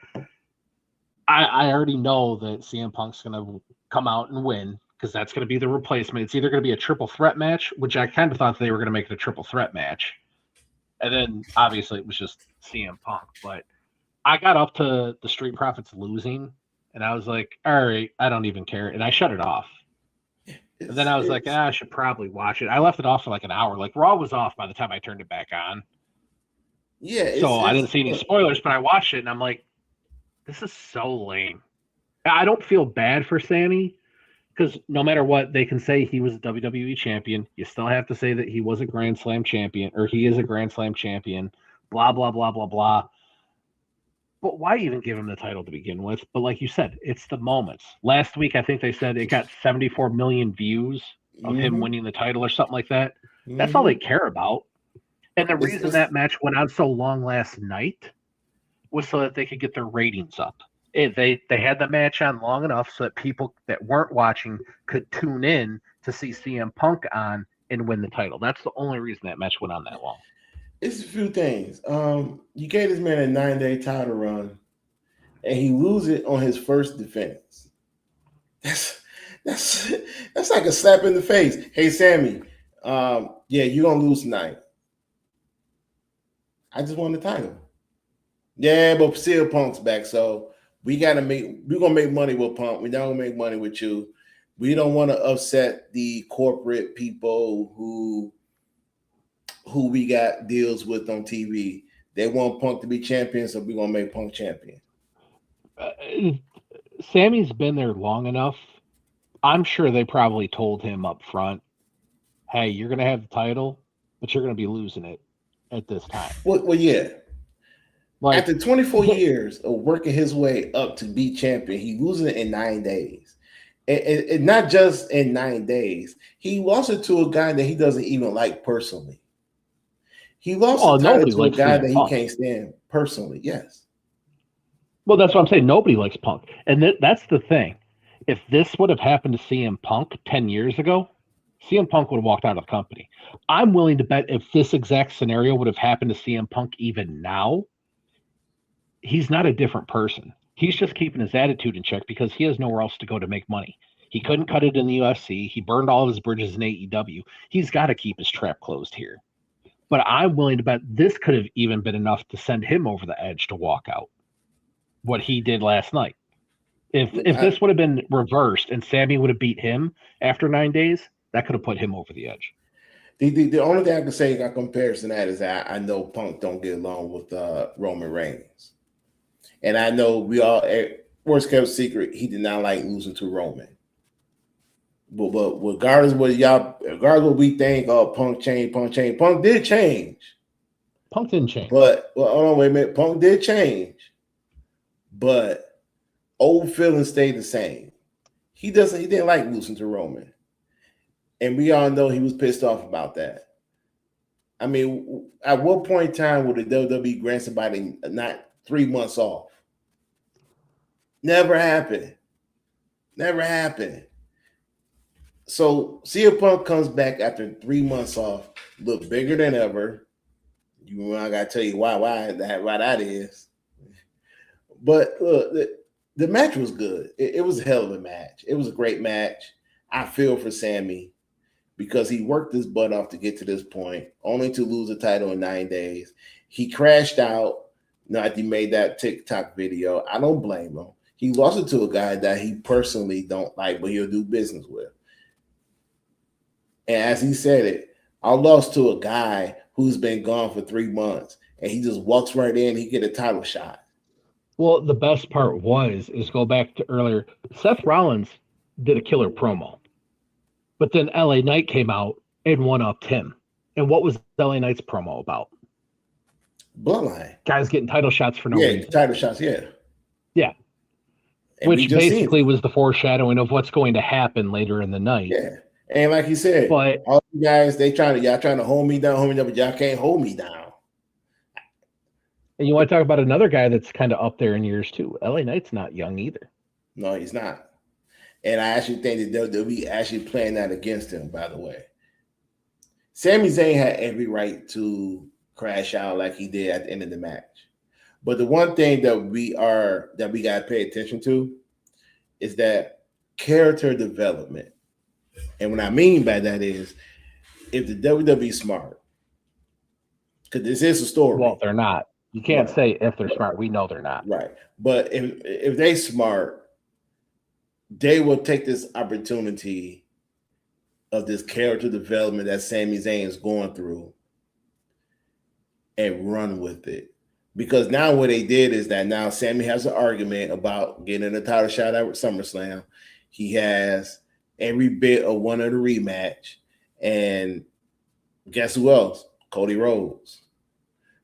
I already know that CM Punk's going to come out and win, because that's going to be the replacement. It's either going to be a triple threat match, which I kind of thought they were going to make it a triple threat match. And then obviously it was just CM Punk. But I got up to the Street Profits losing, and I was like, all right, I don't even care. And I shut it off. And then I was like, I should probably watch it. I left it off for like an hour. Like, Raw was off by the time I turned it back on. Yeah. So I didn't see any spoilers, but I watched it, and I'm like, this is so lame. I don't feel bad for Sami, because no matter what, they can say he was a WWE champion. You still have to say that he was a Grand Slam champion, or he is a Grand Slam champion, blah, blah, blah, blah, blah. But why even give him the title to begin with? But like you said, it's the moments. Last week, I think they said it got 74 million views of him winning the title or something like that. That's all they care about. And the reason that match went on so long last night was so that they could get their ratings up. They had the match on long enough so that people that weren't watching could tune in to see CM Punk on and win the title. That's the only reason that match went on that long. It's a few things. You gave this man a 9-day title run, and he loses it on his first defense. That's like a slap in the face. Hey, Sami, yeah, you're gonna lose tonight. I just won the title. Yeah, but CM Punk's back, so we're gonna make money with Punk. We're not gonna make money with you. We don't want to upset the corporate people who we got deals with on TV. They want Punk to be champion, so we're gonna make Punk champion. Sami's been there long enough. I'm sure they probably told him up front, hey, you're gonna have the title, but you're gonna be losing it at this time. Well, yeah. Like, after 24 years of working his way up to be champion, he loses it in 9 days. And not just in 9 days. He lost it to a guy that he doesn't even like personally. He lost the title to a guy that he can't stand personally, yes. Well, that's what I'm saying. Nobody likes Punk. And that's the thing. If this would have happened to CM Punk 10 years ago, CM Punk would have walked out of the company. I'm willing to bet if this exact scenario would have happened to CM Punk even now, he's not a different person. He's just keeping his attitude in check because he has nowhere else to go to make money. He couldn't cut it in the UFC. He burned all of his bridges in AEW. He's got to keep his trap closed here. But I'm willing to bet this could have even been enough to send him over the edge to walk out. What he did last night. If this would have been reversed and Sami would have beat him after 9 days, that could have put him over the edge. The only thing I can say in comparison to that is that I know Punk don't get along with Roman Reigns. And I know we all, worst kept secret, he did not like losing to Roman. But regardless what we think, Punk changed. Punk did change. Punk didn't change. But hold on, wait a minute. Punk did change. But old feelings stayed the same. He didn't like losing to Roman. And we all know he was pissed off about that. I mean, at what point in time would the WWE grant somebody not 3 months off? Never happened. So CM Punk comes back after 3 months off, look bigger than ever. I gotta tell you why that is. But look, the match was good. It was a hell of a match. It was a great match. I feel for Sami because he worked his butt off to get to this point, only to lose the title in 9 days. He crashed out. Not he made that TikTok video. I don't blame him. He lost it to a guy that he personally don't like, but he'll do business with. And as he said it, I lost to a guy who's been gone for 3 months, and he just walks right in, he get a title shot. Well, the best part is go back to earlier. Seth Rollins did a killer promo, but then LA Knight came out and one-upped him. And what was LA Knight's promo about? Bloodline. Guys getting title shots for no reason. Yeah, title shots, yeah. Yeah. And which basically was the foreshadowing of what's going to happen later in the night. Yeah. And like you said, but all you guys, y'all trying to hold me down, but y'all can't hold me down. And you want to talk about another guy that's kind of up there in years too. LA Knight's not young either. No, he's not. And I actually think that WWE actually playing that against him, by the way. Sami Zayn had every right to crash out like he did at the end of the match. But the one thing that we got to pay attention to is that character development. And what I mean by that is if the WWE smart, because this is a story. Well, they're not. You can't say if they're smart. We know they're not. Right. But if they smart, they will take this opportunity of this character development that Sami Zayn is going through and run with it. Because now what they did is that now Sami has an argument about getting a title shot at SummerSlam. He has every bit of one of the rematch. And guess who else? Cody Rhodes.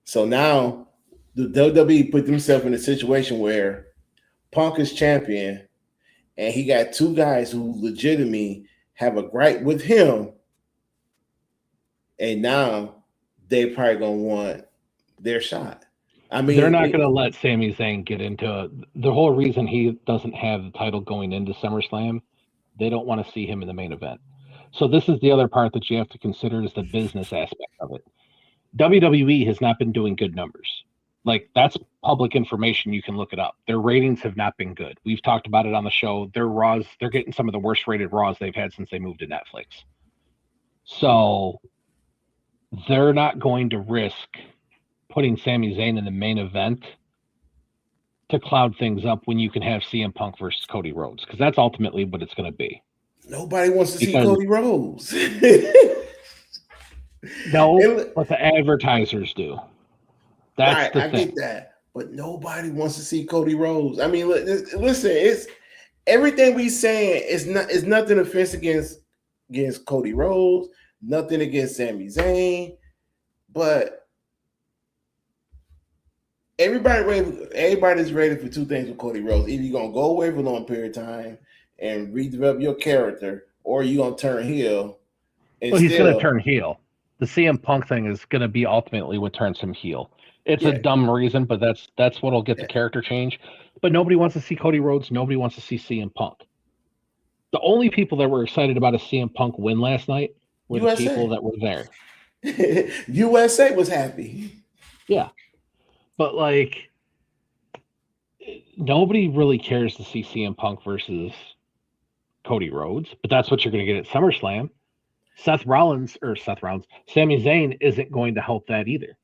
So now the WWE put themselves in a situation where Punk is champion and he got two guys who legitimately have a gripe with him. And now they probably going to want their shot. I mean, they're not going to let Sami Zayn get into the whole reason he doesn't have the title going into SummerSlam. They don't want to see him in the main event. So this is the other part that you have to consider is the business aspect of it. WWE has not been doing good numbers. Like that's public information. You can look it up. Their ratings have not been good. We've talked about it on the show. Their Raws, they're getting some of the worst rated Raws they've had since they moved to Netflix. So they're not going to risk putting Sami Zayn in the main event to cloud things up when you can have CM Punk versus Cody Rhodes, because that's ultimately what it's going to be. Nobody wants to see Cody Rhodes. No, but the advertisers do. That's the thing. I get that, but nobody wants to see Cody Rhodes. I mean, listen, it's everything we saying is nothing offensive against Cody Rhodes, nothing against Sami Zayn, but everybody's ready for two things with Cody Rhodes. Either you're gonna go away for a long period of time and redevelop your character, or you're gonna turn heel. Well, he's gonna turn heel. The CM Punk thing is gonna be ultimately what turns him heel. It's a dumb reason, but that's what'll get the character change. But nobody wants to see Cody Rhodes. Nobody wants to see CM Punk. The only people that were excited about a CM Punk win last night were the people that were there. USA was happy. Yeah. But like nobody really cares to see CM Punk versus Cody Rhodes, but that's what you're going to get at SummerSlam. Sami Zayn isn't going to help that either.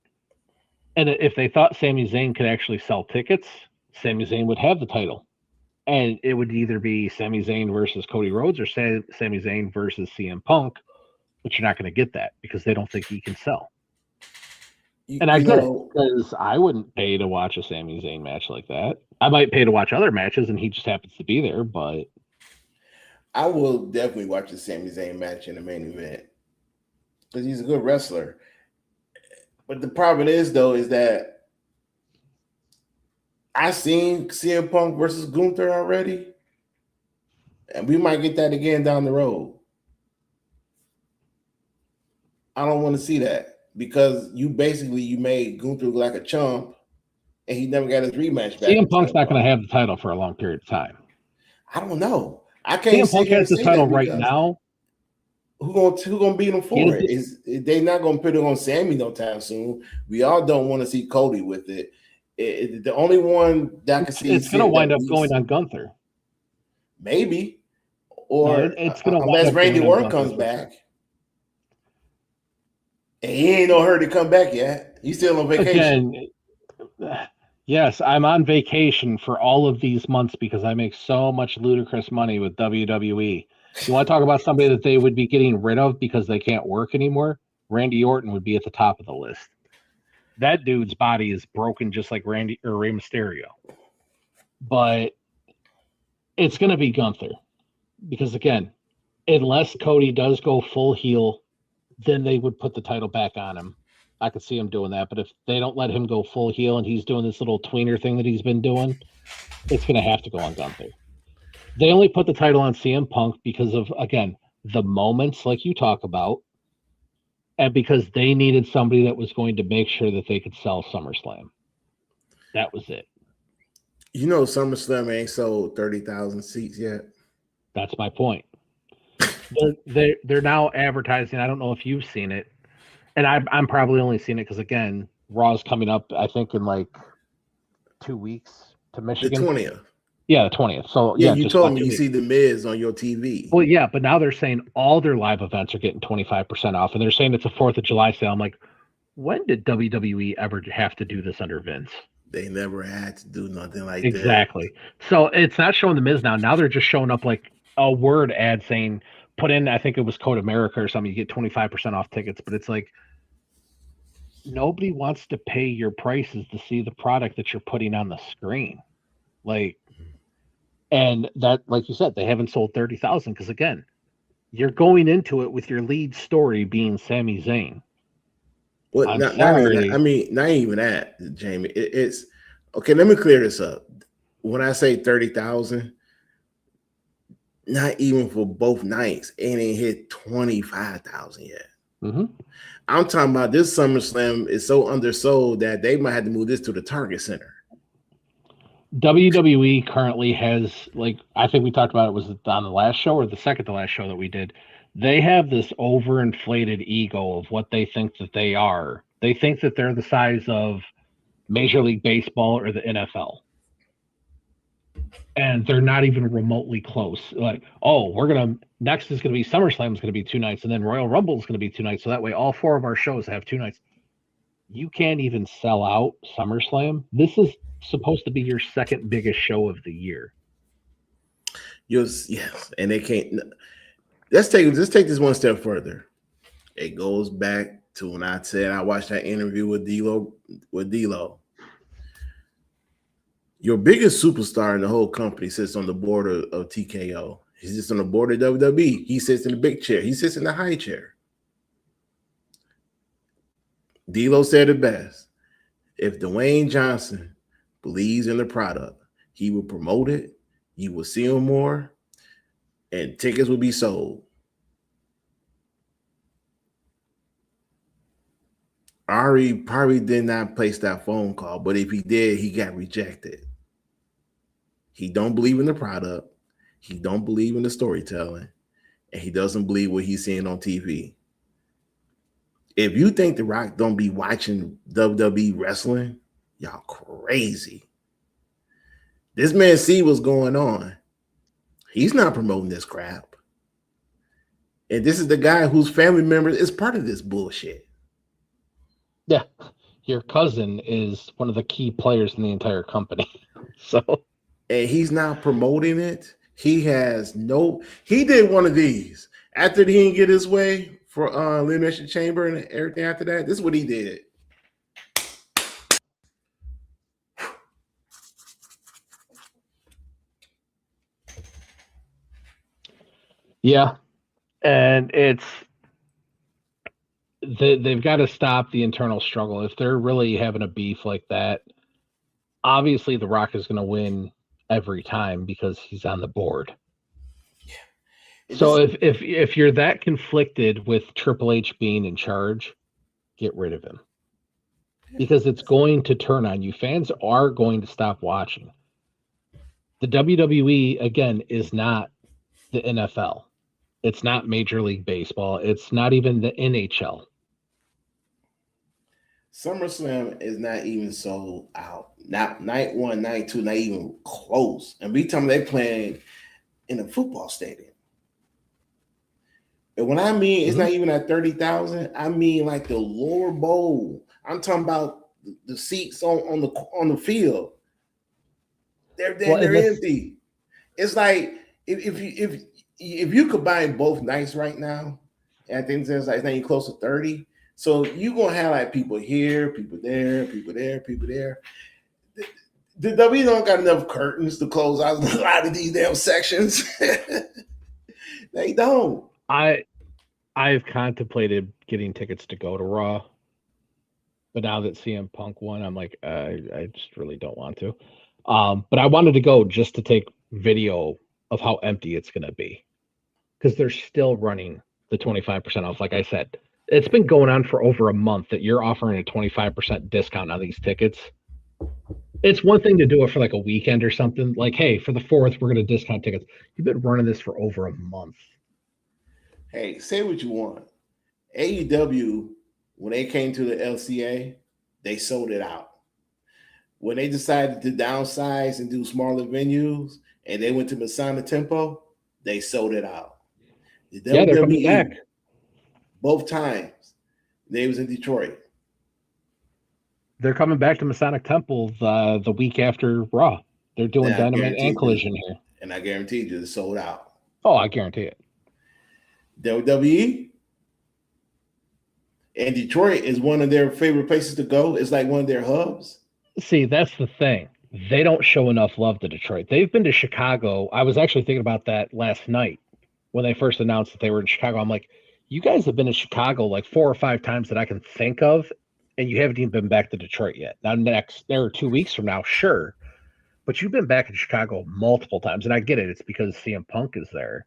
And if they thought Sami Zayn could actually sell tickets, Sami Zayn would have the title. And it would either be Sami Zayn versus Cody Rhodes or Sami Zayn versus CM Punk, but you're not going to get that because they don't think he can sell. And I get it, because I wouldn't pay to watch a Sami Zayn match like that. I might pay to watch other matches, and he just happens to be there, but I will definitely watch the Sami Zayn match in the main event because he's a good wrestler. But the problem is, though, is that I've seen CM Punk versus Gunther already, and we might get that again down the road. I don't want to see that because you made Gunther look like a chump, and he never got his rematch back. CM Punk's not going to have the title for a long period of time. I don't know. I can't. CM Punk has the title right now. Who gonna beat him for it? Is they not gonna put it on Sami no time soon? We all don't want to see Cody with it. The only one that I can see it's gonna wind up going on Gunther. Maybe, or it's gonna unless Randy Orton comes back. And he ain't no hurry to come back yet. He's still on vacation. Again, yes, I'm on vacation for all of these months because I make so much ludicrous money with WWE. You want to talk about somebody that they would be getting rid of because they can't work anymore? Randy Orton would be at the top of the list. That dude's body is broken just like Rey Mysterio. But it's going to be Gunther. Because, again, unless Cody does go full heel, then they would put the title back on him. I could see him doing that. But if they don't let him go full heel and he's doing this little tweener thing that he's been doing, it's going to have to go on Gunther. They only put the title on CM Punk because of, again, the moments like you talk about, and because they needed somebody that was going to make sure that they could sell SummerSlam. That was it. You know, SummerSlam ain't sold 30,000 seats yet. That's my point. They're now advertising. I don't know if you've seen it, and I'm probably only seeing it because, again, Raw's coming up, I think, in like 2 weeks to Michigan. The 20th. Yeah, the 20th. So yeah, you told me you see the Miz on your TV. Well, yeah, but now they're saying all their live events are getting 25% off, and they're saying it's a 4th of July sale. I'm like, when did WWE ever have to do this under Vince? They never had to do nothing like that. Exactly. So it's not showing the Miz now. Now they're just showing up like a word ad saying, put in, I think it was Code America or something, you get 25% off tickets. But it's like, nobody wants to pay your prices to see the product that you're putting on the screen. Like, and that, like you said, they haven't sold 30,000 because, again, you're going into it with your lead story being Sami Zayn. Well, not even that, Jamie. It's okay. Let me clear this up. When I say 30,000, not even for both nights, it ain't hit 25,000 yet. Mm-hmm. I'm talking about this SummerSlam is so undersold that they might have to move this to the Target Center. WWE currently has, like, I think we talked about it, was on the last show or the second to last show that we did. They have this overinflated ego of what they think that they are. They think that they're the size of Major League Baseball or the NFL. And they're not even remotely close. Like, oh, next is going to be SummerSlam is going to be 2 nights, and then Royal Rumble is going to be 2 nights. So that way all 4 of our shows have 2 nights. You can't even sell out SummerSlam. This is supposed to be your second biggest show of the year. Yes, and they can't. Let's take this one step further. It goes back to when I said I watched that interview with D'Lo. Your biggest superstar in the whole company sits on the board of TKO. He sits on the board of WWE. He sits in the big chair. He sits in the high chair. D'Lo said it best. If Dwayne Johnson believes in the product, he will promote it. You will see him more, and tickets will be sold. Ari probably did not place that phone call, but if he did, he got rejected. He don't believe in the product. He don't believe in the storytelling, and he doesn't believe what he's seeing on TV. If you think The Rock don't be watching WWE wrestling, y'all crazy. This man see what's going on. He's not promoting this crap. And this is the guy whose family member is part of this bullshit. Yeah. Your cousin is one of the key players in the entire company. So, and he's not promoting it. He did one of these after he didn't get his way for Elimination Chamber and everything after that. This is what he did. Yeah. And they've got to stop the internal struggle. If they're really having a beef like that, obviously The Rock is going to win every time because he's on the board. Yeah. So if you're that conflicted with Triple H being in charge, get rid of him. Because it's going to turn on you. Fans are going to stop watching. The WWE, again, is not the NFL. It's not Major League Baseball. It's not even the NHL. SummerSlam is not even sold out. Not night 1, night 2, not even close. And we talking they playing in a football stadium. And when I mean it's not even at 30,000, I mean like the lower bowl. I'm talking about the seats on the field. They're empty. It's like if you combine both nights right now, I think it's like not even close to 30. So you're gonna have like people here, people there, people there, people there. The W don't got enough curtains to close out a lot of these damn sections. They don't. I've contemplated getting tickets to go to Raw, but now that CM Punk won, I'm like, I just really don't want to. But I wanted to go just to take video of how empty it's going to be, because they're still running the 25% off. Like I said, it's been going on for over a month that you're offering a 25% discount on these tickets. It's one thing to do it for like a weekend or something. Like, hey, for the 4th, we're going to discount tickets. You've been running this for over a month. Hey, say what you want. AEW, when they came to the LCA, they sold it out. When they decided to downsize and do smaller venues, and they went to Masonic Tempo, they sold it out. The WWE, they're coming back. Both times, they was in Detroit. They're coming back to Masonic Temple the week after Raw. They're doing Dynamite and Collision here. And I guarantee you it's sold out. Oh, I guarantee it. WWE and Detroit is one of their favorite places to go. It's like one of their hubs. See, that's the thing. They don't show enough love to Detroit. They've been to Chicago. I was actually thinking about that last night when they first announced that they were in Chicago. I'm like, you guys have been to Chicago like 4 or 5 times that I can think of, and you haven't even been back to Detroit yet. Now, there are 2 weeks from now, sure, but you've been back in Chicago multiple times, and I get it. It's because CM Punk is there.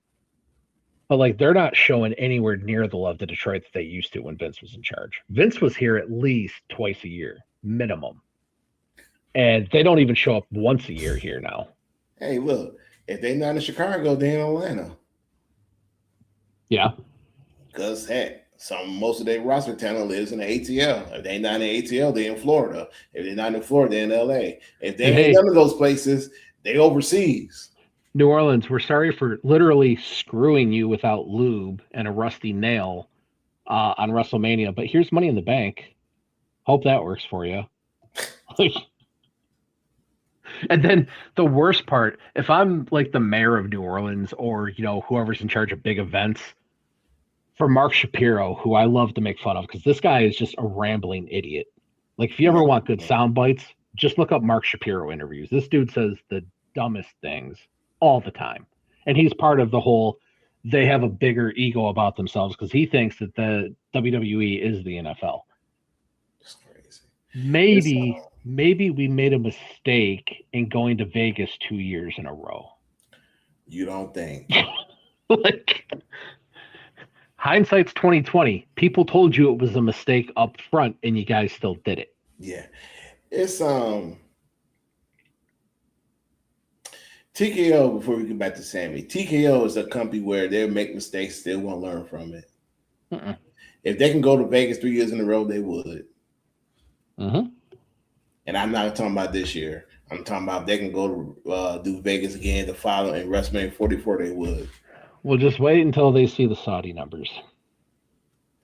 But like, they're not showing anywhere near the love to Detroit that they used to when Vince was in charge. Vince was here at least twice a year, minimum. And they don't even show up once a year here now. Hey, look, if they're not in Chicago, they're in Atlanta. Yeah. Because, heck, most of their roster talent lives in the ATL. If they're not in the ATL, they're in Florida. If they're not in Florida, they're in LA. If they ain't none of those places, they overseas. New Orleans, we're sorry for literally screwing you without lube and a rusty nail on WrestleMania, but here's Money in the Bank. Hope that works for you. And then the worst part, if I'm like the mayor of New Orleans or, whoever's in charge of big events, for Mark Shapiro, who I love to make fun of, because this guy is just a rambling idiot. Like, if you ever want good sound bites, just look up Mark Shapiro interviews. This dude says the dumbest things all the time. And he's part of the whole, they have a bigger ego about themselves because he thinks that the WWE is the NFL. That's crazy. Maybe we made a mistake in going to Vegas 2 years in a row. You don't think? Like, hindsight's 2020. People told you it was a mistake up front, and you guys still did it. Yeah, it's TKO. Before we get back to Sami, TKO is a company where they make mistakes, they won't learn from it. If they can go to Vegas 3 years in a row, they would. Mm-hmm. And I'm not talking about this year. I'm talking about if they can go to do Vegas again the following WrestleMania 44, they would. We'll just wait until they see the Saudi numbers.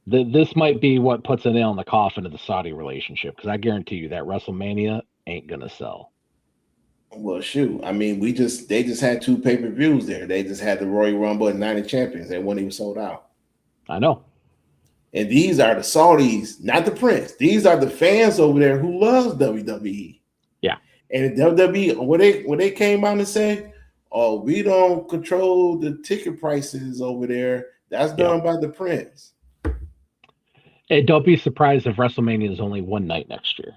This might be what puts a nail in the coffin of the Saudi relationship, because I guarantee you that WrestleMania ain't gonna sell. Well, shoot. I mean, they just had 2 pay-per-views there. They just had the Royal Rumble and Night of Champions. They weren't even sold out. I know. And these are the Saudis, not the Prince. These are the fans over there who loves WWE. Yeah. And WWE, when they came out and said, "Oh, we don't control the ticket prices over there. That's done by the Prince." And don't be surprised if WrestleMania is only one night next year.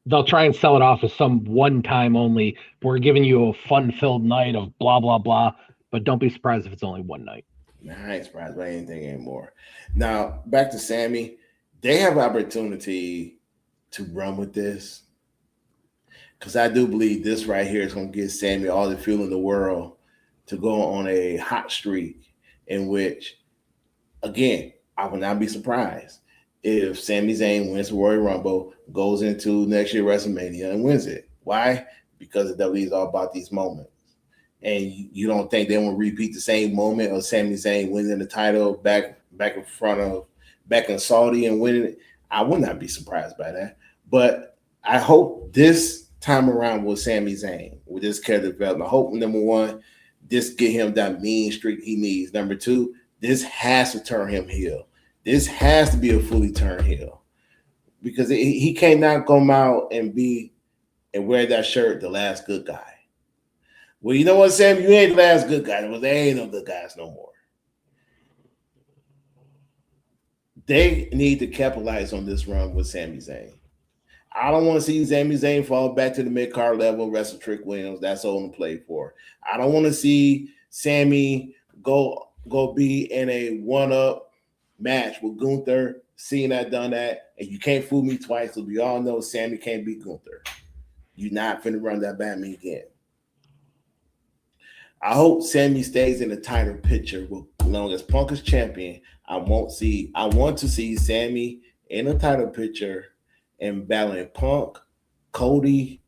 They'll try and sell it off as some one-time only. We're giving you a fun-filled night of blah blah blah, but don't be surprised if it's only one night. Nah, I ain't surprised by anything anymore. Now back to Sami. They have opportunity to run with this, because I do believe this right here is going to give Sami all the fuel in the world to go on a hot streak, in which, again, I would not be surprised if Sami Zayn wins the Royal Rumble, goes into next year WrestleMania and wins it. Why? Because the WWE is all about these moments. And you don't think they won't repeat the same moment of Sami Zayn winning the title back in Saudi and winning it? I would not be surprised by that. But I hope this time around with Sami Zayn, with this character development, I hope, number one, this get him that mean streak he needs. Number two, this has to turn him heel. This has to be a fully turned heel, because he cannot come out and wear that shirt, the last good guy. Well, you know what, Sam? You ain't the last good guy. Well, there ain't no good guys no more. They need to capitalize on this run with Sami Zayn. I don't want to see Sami Zayn fall back to the mid-card level, wrestle Trick Williams. That's all I'm played for. I don't want to see Sami go be in a one-up match with Gunther, seeing that, done that, and you can't fool me twice, because we all know Sami can't beat Gunther. You're not finna run that by me again. I hope Sami stays in the title picture as long as Punk is champion. I want to see Sami in a title picture and battling Punk, Cody,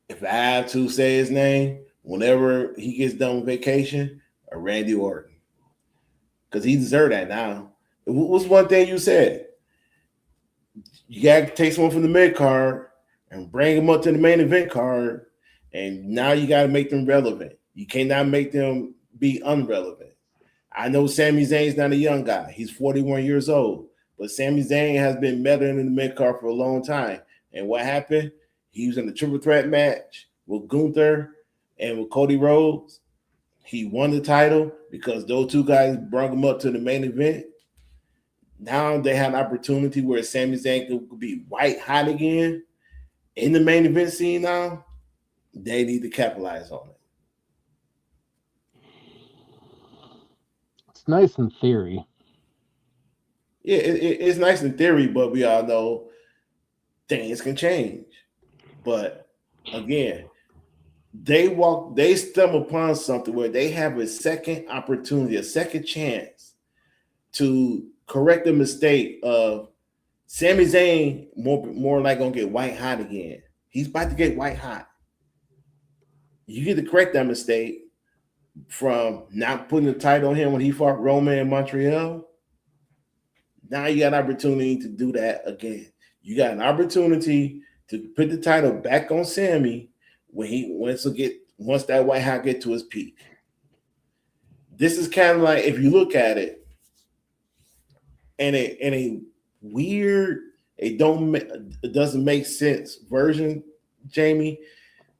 if I have to say his name, whenever he gets done with vacation, or Randy Orton. Because he deserves that now. What's one thing you said? You got to take someone from the mid card and bring them up to the main event card, and now you got to make them relevant. You cannot make them be unrelevant. I know Sami Zayn's not a young guy. He's 41 years old. But Sami Zayn has been meddling in the mid card for a long time. And what happened? He was in the triple threat match with Gunther and with Cody Rhodes. He won the title because those two guys brought him up to the main event. Now they have an opportunity where Sami Zayn could be white hot again in the main event scene now. They need to capitalize on it. It's nice in theory. Yeah, it's nice in theory, but we all know things can change. But again, they stumble upon something where they have a second opportunity, a second chance to correct the mistake of Sami Zayn more like gonna get white hot again. He's about to get white hot. You get to correct that mistake from not putting the title on him when he fought Roman in Montreal. Now you got an opportunity to do that again. You got an opportunity to put the title back on Sami when he once that white hot get to his peak. This is kind of like, if you look at it, in a weird, it doesn't make sense version, Jamie,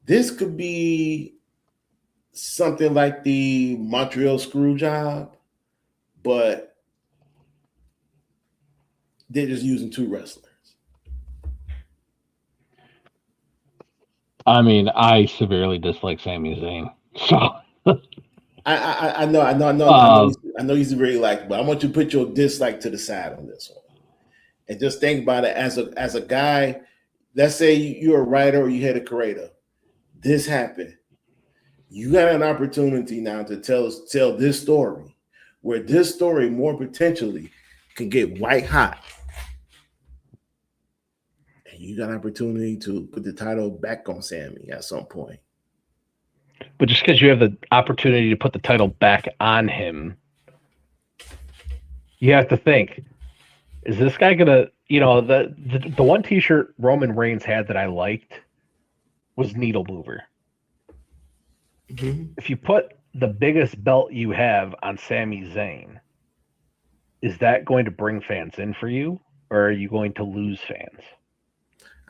this could be something like the Montreal screw job, but they're just using two wrestlers. I mean, I severely dislike Sami Zayn. So I know he's really liked, but I want you to put your dislike to the side on this one, and just think about it as a guy. Let's say you're a writer or you had a creator. This happened. You got an opportunity now to tell this story, where this story more potentially can get white hot. you got an opportunity to put the title back on Sami at some point. But just because you have the opportunity to put the title back on him, you have to think, is this guy gonna, the one T-shirt Roman Reigns had that I liked was Needle Mover. Mm-hmm. If you put the biggest belt you have on Sami Zayn, is that going to bring fans in for you, or are you going to lose fans?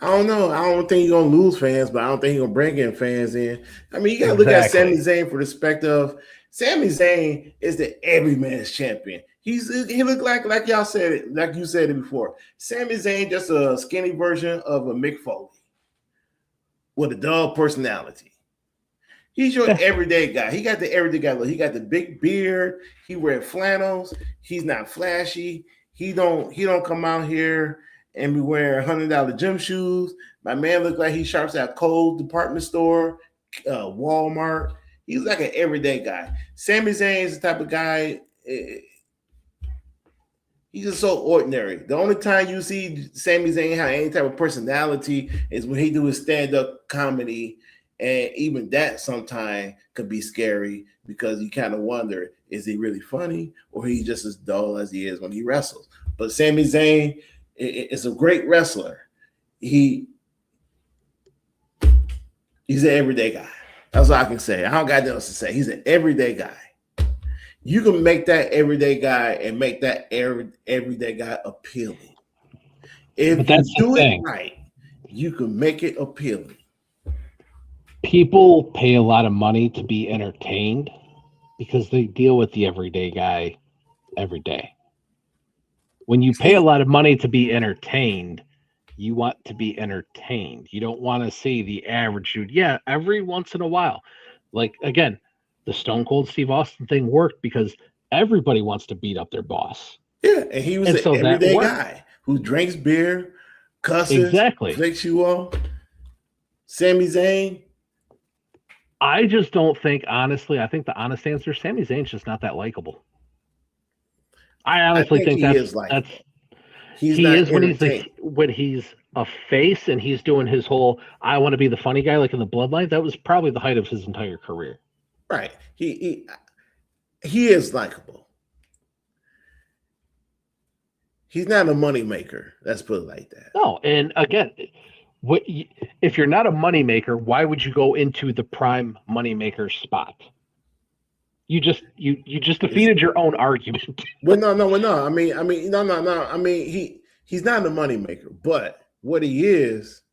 I don't know. I don't think you're gonna lose fans, but I don't think you're gonna bring in fans in. I mean, you gotta look at Sami Zayn for the perspective of Sami Zayn is the everyman's champion. He looked like y'all said it, like you said it before. Sami Zayn just a skinny version of a Mick Foley with a dull personality. He's your everyday guy. He got the everyday guy look. He got the big beard. He wears flannels. He's not flashy. He don't come out here and be wearing $100 gym shoes. My man look like he shops at Kohl's department store, Walmart. He's like an everyday guy. Sami Zayn is the type of guy. He's just so ordinary. The only time you see Sami Zayn have any type of personality is when he do his stand-up comedy, and even that sometimes could be scary because you kind of wonder, is he really funny or he just as dull as he is when he wrestles? But Sami Zayn is a great wrestler. He's an everyday guy. That's all I can say. I don't got nothing else to say. He's an everyday guy. You can make that everyday guy and make that everyday guy appealing. If you do it right, you can make it appealing. People pay a lot of money to be entertained because they deal with the everyday guy every day. When you pay a lot of money to be entertained, you want to be entertained. You don't want to see the average dude. Yeah, every once in a while. Like, again, the Stone Cold Steve Austin thing worked because everybody wants to beat up their boss. Yeah, and he was an everyday guy who drinks beer, cusses, flicks you off. Sami Zayn. I just don't think, honestly, I think the honest answer, Sami Zayn's just not that likable. I honestly think he is when he's a face and he's doing his whole I want to be the funny guy like in the Bloodline. That was probably the height of his entire career. Right. He is likable. He's not a money maker. Let's put it like that. No, and again, if you're not a money maker, why would you go into the prime money maker spot? You just defeated your own argument. No. I mean, he's not a money maker, but what he is,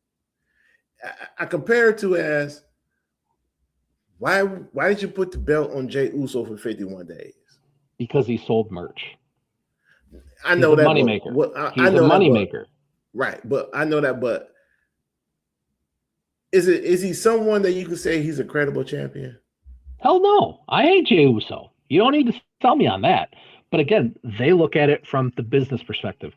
I compare it to as why did you put the belt on Jey Uso for 51 days? Because he sold merch. I know that money maker. He's a money maker. Right, but I know that, but is he someone that you can say he's a credible champion? Hell no. I hate Jey Uso. You don't need to sell me on that. But again, they look at it from the business perspective.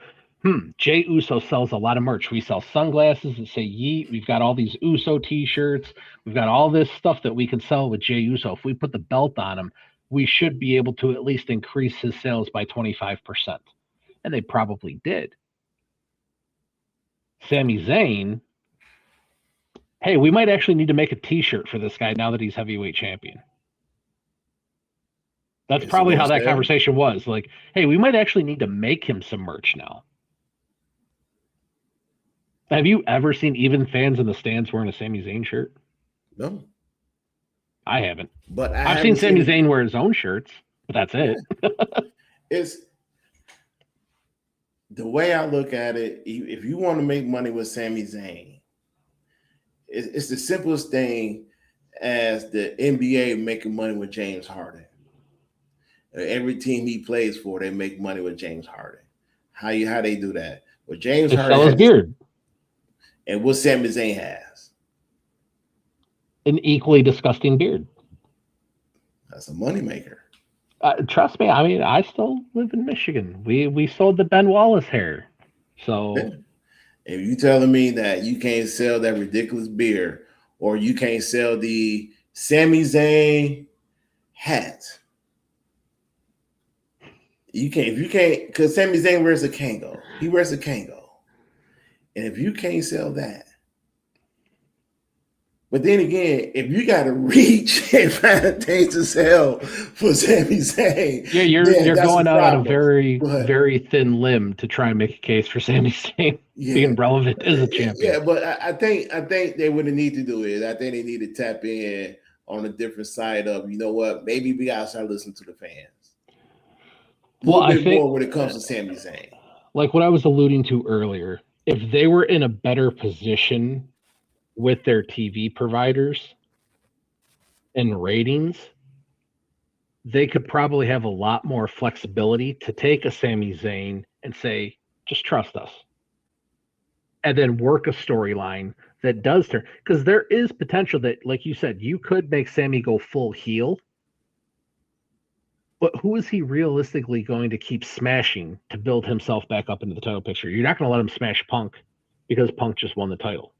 Jey Uso sells a lot of merch. We sell sunglasses that say Yeet. We've got all these Uso t-shirts. We've got all this stuff that we can sell with Jey Uso. If we put the belt on him, we should be able to at least increase his sales by 25%. And they probably did. Sami Zayn, hey, we might actually need to make a t-shirt for this guy now that he's heavyweight champion. That's probably how that conversation was. Like, hey, we might actually need to make him some merch now. Have you ever seen even fans in the stands wearing a Sami Zayn shirt? No. I haven't. But I've seen Sami Zayn wear his own shirts, but that's it. It's the way I look at it. If you want to make money with Sami Zayn, it's the simplest thing as the NBA making money with James Harden. Every team he plays for, they make money with James Harden. How they do that? Well, James Harden sell his beard. And what Sami Zayn has? An equally disgusting beard. That's a moneymaker. Trust me, I mean, I still live in Michigan. We sold the Ben Wallace hair. So if you telling me that you can't sell that ridiculous beer or you can't sell the Sami Zayn hat, you can't, because Sami Zayn wears a Kango. He wears a Kango. And if you can't sell that, but then again, if you got to reach and find things to sell for Sami Zayn, Yeah, then you're that's a going out on a problem. very But very thin limb to try and make a case for Sami Zayn being relevant as a champion. yeah, but I think they what they need to do is I think they need to tap in on a different side of, you know what, maybe we gotta start listening to the fans a Well, little I bit think, more when it comes to Sami Zayn. like what I was alluding to earlier, if they were in a better position with their TV providers and ratings, they could probably have a lot more flexibility to take a Sami Zayn and say, just trust us. And then work a storyline that does turn. Because there is potential that, like you said, you could make Sami go full heel. But who is he realistically going to keep smashing to build himself back up into the title picture? You're not going to let him smash Punk because Punk just won the title.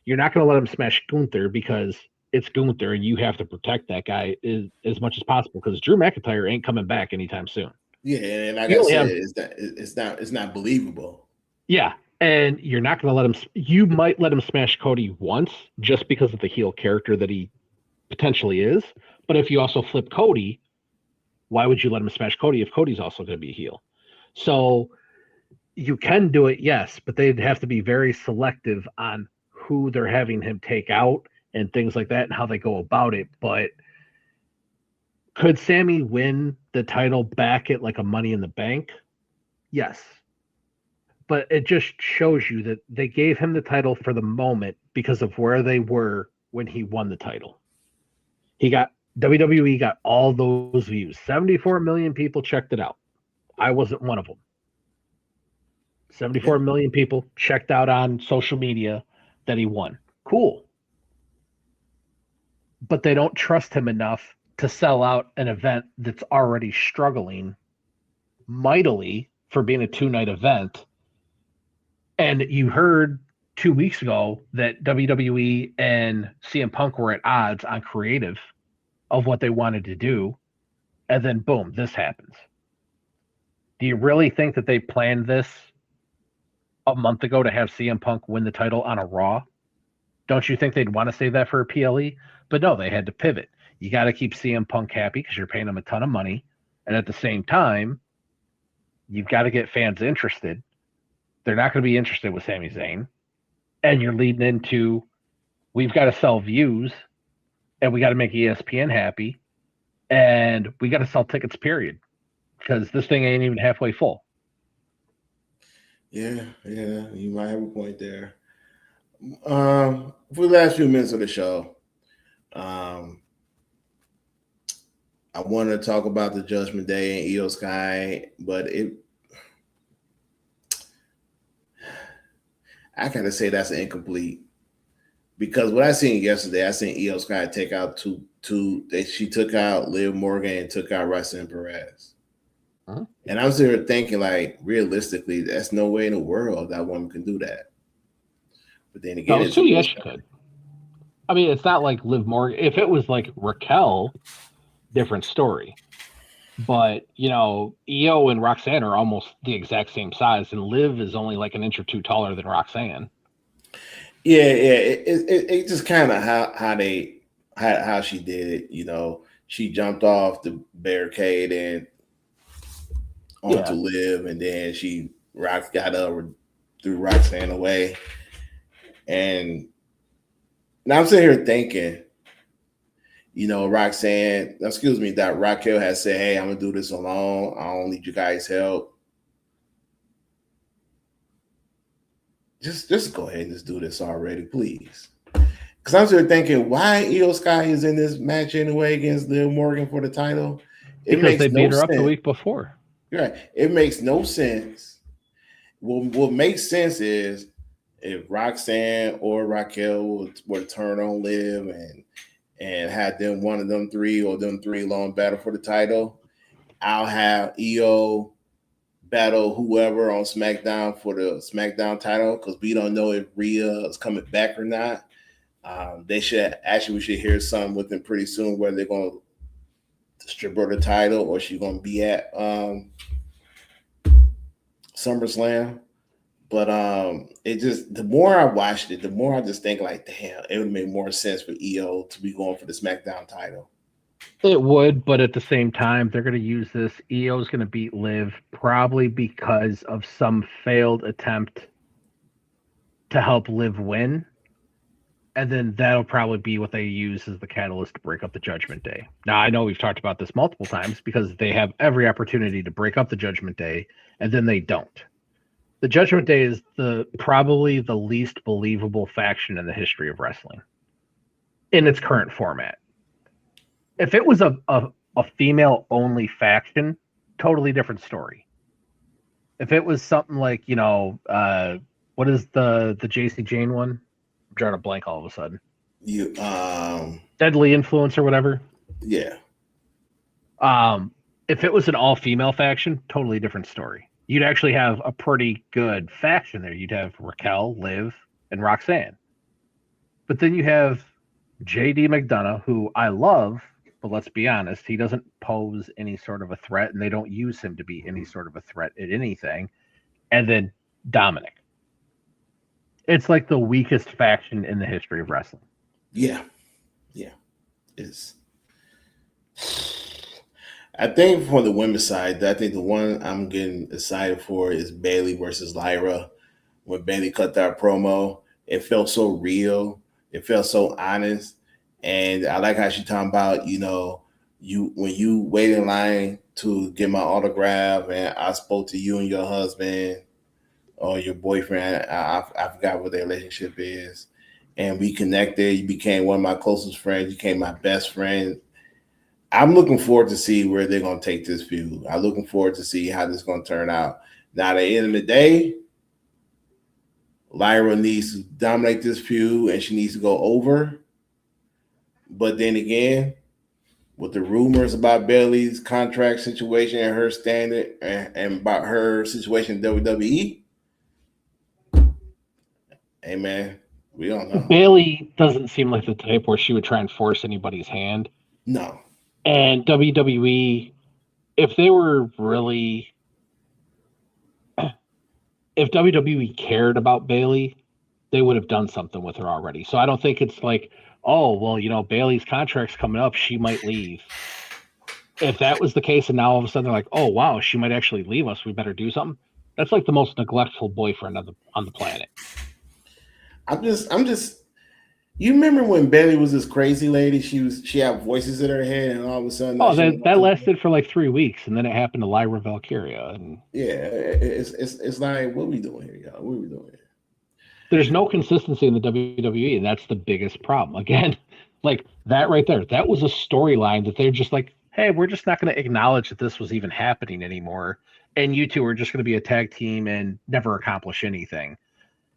You're not going to let him smash Gunther because it's Gunther and you have to protect that guy as much as possible because Drew McIntyre ain't coming back anytime soon. Yeah, and like You I only said, have, it's not believable. yeah, and you're not going to let him. You might let him smash Cody once just because of the heel character that he potentially is. But if you also flip Cody, why would you let him smash Cody if Cody's also going to be a heel? So you can do it, yes, but they'd have to be very selective on who they're having him take out and things like that and how they go about it. But could Sami win the title back at like a Money in the Bank? Yes. But it just shows you that they gave him the title for the moment because of where they were when he won the title. He got WWE got all those views. 74 million people checked it out. I wasn't one of them. 74 million people checked out on social media that he won. Cool. But they don't trust him enough to sell out an event that's already struggling mightily for being a 2-night event. And you heard 2 weeks ago that WWE and CM Punk were at odds on creative of what they wanted to do. And then boom, this happens. Do you really think that they planned this a month ago to have CM Punk win the title on a Raw? Don't you think they'd want to save that for a PLE? But no, they had to pivot. You got to keep CM Punk happy because you're paying him a ton of money. And at the same time, you've got to get fans interested. They're not going to be interested with Sami Zayn. And you're leading into, we've got to sell views and we got to make ESPN happy and we got to sell tickets, period. Because this thing ain't even halfway full. Yeah, you might have a point there. For the last few minutes of the show, I wanted to talk about the Judgment Day and Io Sky, but I gotta say that's incomplete because what I seen yesterday, I seen Io Sky take out two. She took out Liv Morgan and took out Roxanne Perez. Uh-huh. And I was there thinking, like, realistically, that's no way in the world that woman can do that. But then again, No, so yes, she could. I mean, it's not like Liv Morgan. If it was like Raquel, different story. But, you know, Io and Roxanne are almost the exact same size, and Liv is only like an inch or two taller than Roxanne. Yeah. It just kind of how she did it. You know, she jumped off the barricade and onto Liv, and then got up, threw Roxanne away. And now I'm sitting here thinking, you know, that Raquel has said, hey, I'm going to do this alone. I don't need you guys' help. Just go ahead and just do this already, please. Because I'm sitting thinking, why Io Sky is in this match anyway against Liv Morgan for the title? Because they beat her up the week before. Right. It makes no sense. What makes sense is if Roxanne or Raquel were to turn on Liv and had them one of them three or them three long battle for the title, I'll have Io battle whoever on SmackDown for the SmackDown title because we don't know if Rhea is coming back or not. We should hear something with them pretty soon whether they're going to strip her the title or she's going to be at SummerSlam. But it just the more I watched it, the more I just think like, damn, it would make more sense for EO to be going for the SmackDown title. It would, but at the same time, they're going to use this. EO's going to beat Liv probably because of some failed attempt to help Liv win. And then that'll probably be what they use as the catalyst to break up the Judgment Day. Now, I know we've talked about this multiple times because they have every opportunity to break up the Judgment Day, and then they don't. The Judgment Day is probably the least believable faction in the history of wrestling in its current format. If it was a female-only faction, totally different story. If it was something like, what is the JC Jane one? I'm drawing a blank all of a sudden. Deadly Influence or whatever. Yeah. If it was an all-female faction, totally different story. You'd actually have a pretty good faction there. You'd have Raquel, Liv, and Roxanne. But then you have JD McDonough, who I love, but let's be honest, he doesn't pose any sort of a threat, and they don't use him to be any sort of a threat at anything. And then Dominic. It's like the weakest faction in the history of wrestling. Yeah. It's. I think for the women's side, I think the one I'm getting excited for is Bayley versus Lyra. When Bayley cut that promo, it felt so real. It felt so honest. And I like how she talking about, when you wait in line to get my autograph and I spoke to you and your husband or your boyfriend, I forgot what their relationship is. And we connected. You became one of my closest friends. You became my best friend. I'm looking forward to see where they're going to take this feud. I'm looking forward to see how this is going to turn out. Now, at the end of the day, Lyra needs to dominate this feud and she needs to go over. But then again, with the rumors about Bayley's contract situation and her standard and about her situation in WWE, hey man, we don't know. Bayley doesn't seem like the type where she would try and force anybody's hand. No. And WWE, if WWE cared about Bayley, they would have done something with her already. So I don't think it's like, oh, well, Bayley's contract's coming up, she might leave. If that was the case, and now all of a sudden they're like, oh, wow, she might actually leave us, we better do something. That's like the most neglectful boyfriend on the planet. I'm just. You remember when Bayley was this crazy lady? She had voices in her head, and all of a sudden, that lasted for like 3 weeks, and then it happened to Lyra Valkyria. And yeah, it's like, what are we doing here, y'all? What are we doing here? There's no consistency in the WWE, and that's the biggest problem. Again, like that right there, that was a storyline that they're just like, hey, we're just not going to acknowledge that this was even happening anymore, and you two are just going to be a tag team and never accomplish anything.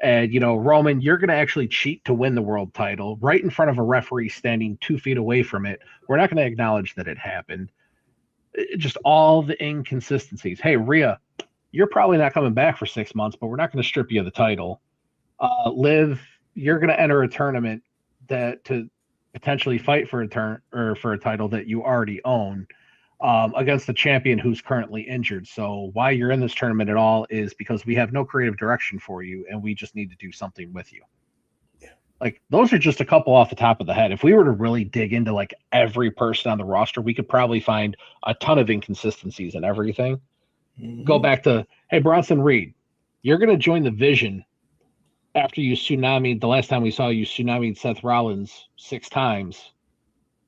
And, Roman, you're going to actually cheat to win the world title right in front of a referee standing 2 feet away from it. We're not going to acknowledge that it happened. Just all the inconsistencies. Hey, Rhea, you're probably not coming back for 6 months, but we're not going to strip you of the title. Liv, you're going to enter a tournament to potentially fight for a title that you already own. Against the champion who's currently injured. So why you're in this tournament at all is because we have no creative direction for you, and we just need to do something with you. Yeah. Like, those are just a couple off the top of the head. If we were to really dig into like every person on the roster, we could probably find a ton of inconsistencies in everything. Mm-hmm. Go back to, hey, Bronson Reed, you're going to join the Vision after you tsunamied. The last time we saw you tsunamied Seth Rollins 6 times.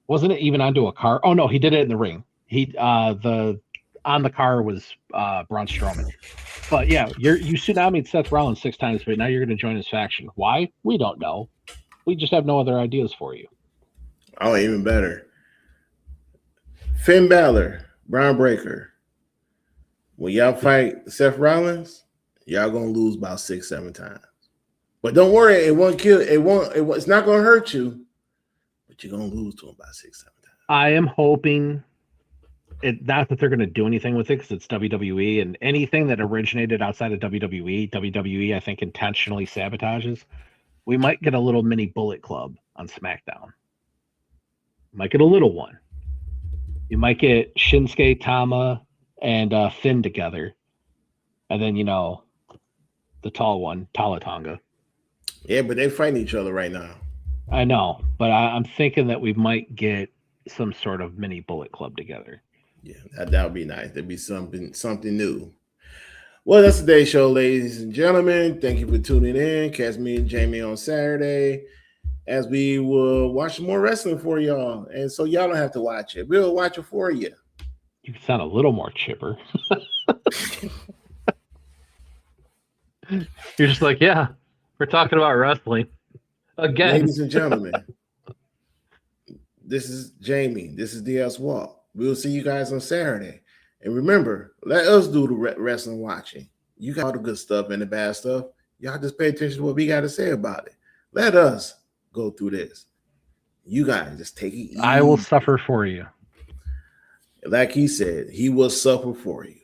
Wasn't it even onto a car? Oh no, he did it in the ring. On the car was Braun Strowman. But yeah, you tsunamied Seth Rollins 6 times, but now you're going to join his faction. Why? We don't know. We just have no other ideas for you. Oh, even better. Finn Balor, Braun Breaker. When y'all fight Seth Rollins, y'all gonna lose about 6-7 times. But don't worry, it won't kill. It's not gonna hurt you. But you're gonna lose to him about 6-7 times. I am hoping. Not that they're going to do anything with it because it's WWE, and anything that originated outside of WWE, I think intentionally sabotages. We might get a little mini Bullet Club on SmackDown. Might get a little one. You might get Shinsuke, Tama, and Finn together, and then the tall one, Talatonga. Yeah, but they're fighting each other right now. I know, but I'm thinking that we might get some sort of mini Bullet Club together. Yeah, that would be nice. That'd be something new. Well, that's today's show, ladies and gentlemen. Thank you for tuning in. Catch me and Jamie on Saturday as we will watch more wrestling for y'all. And so y'all don't have to watch it. We'll watch it for you. You sound a little more chipper. You're just like, yeah, we're talking about wrestling. Again. Ladies and gentlemen, this is Jamie. This is DS Walk. We'll see you guys on Saturday. And remember, let us do the wrestling watching. You got all the good stuff and the bad stuff. Y'all just pay attention to what we got to say about it. Let us go through this. You guys just take it easy. I will suffer for you. Like he said, he will suffer for you.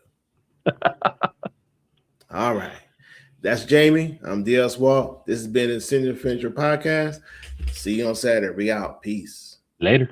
All right. That's Jamie. I'm DS Walk. This has been the Senior Adventure Podcast. See you on Saturday. We out. Peace. Later.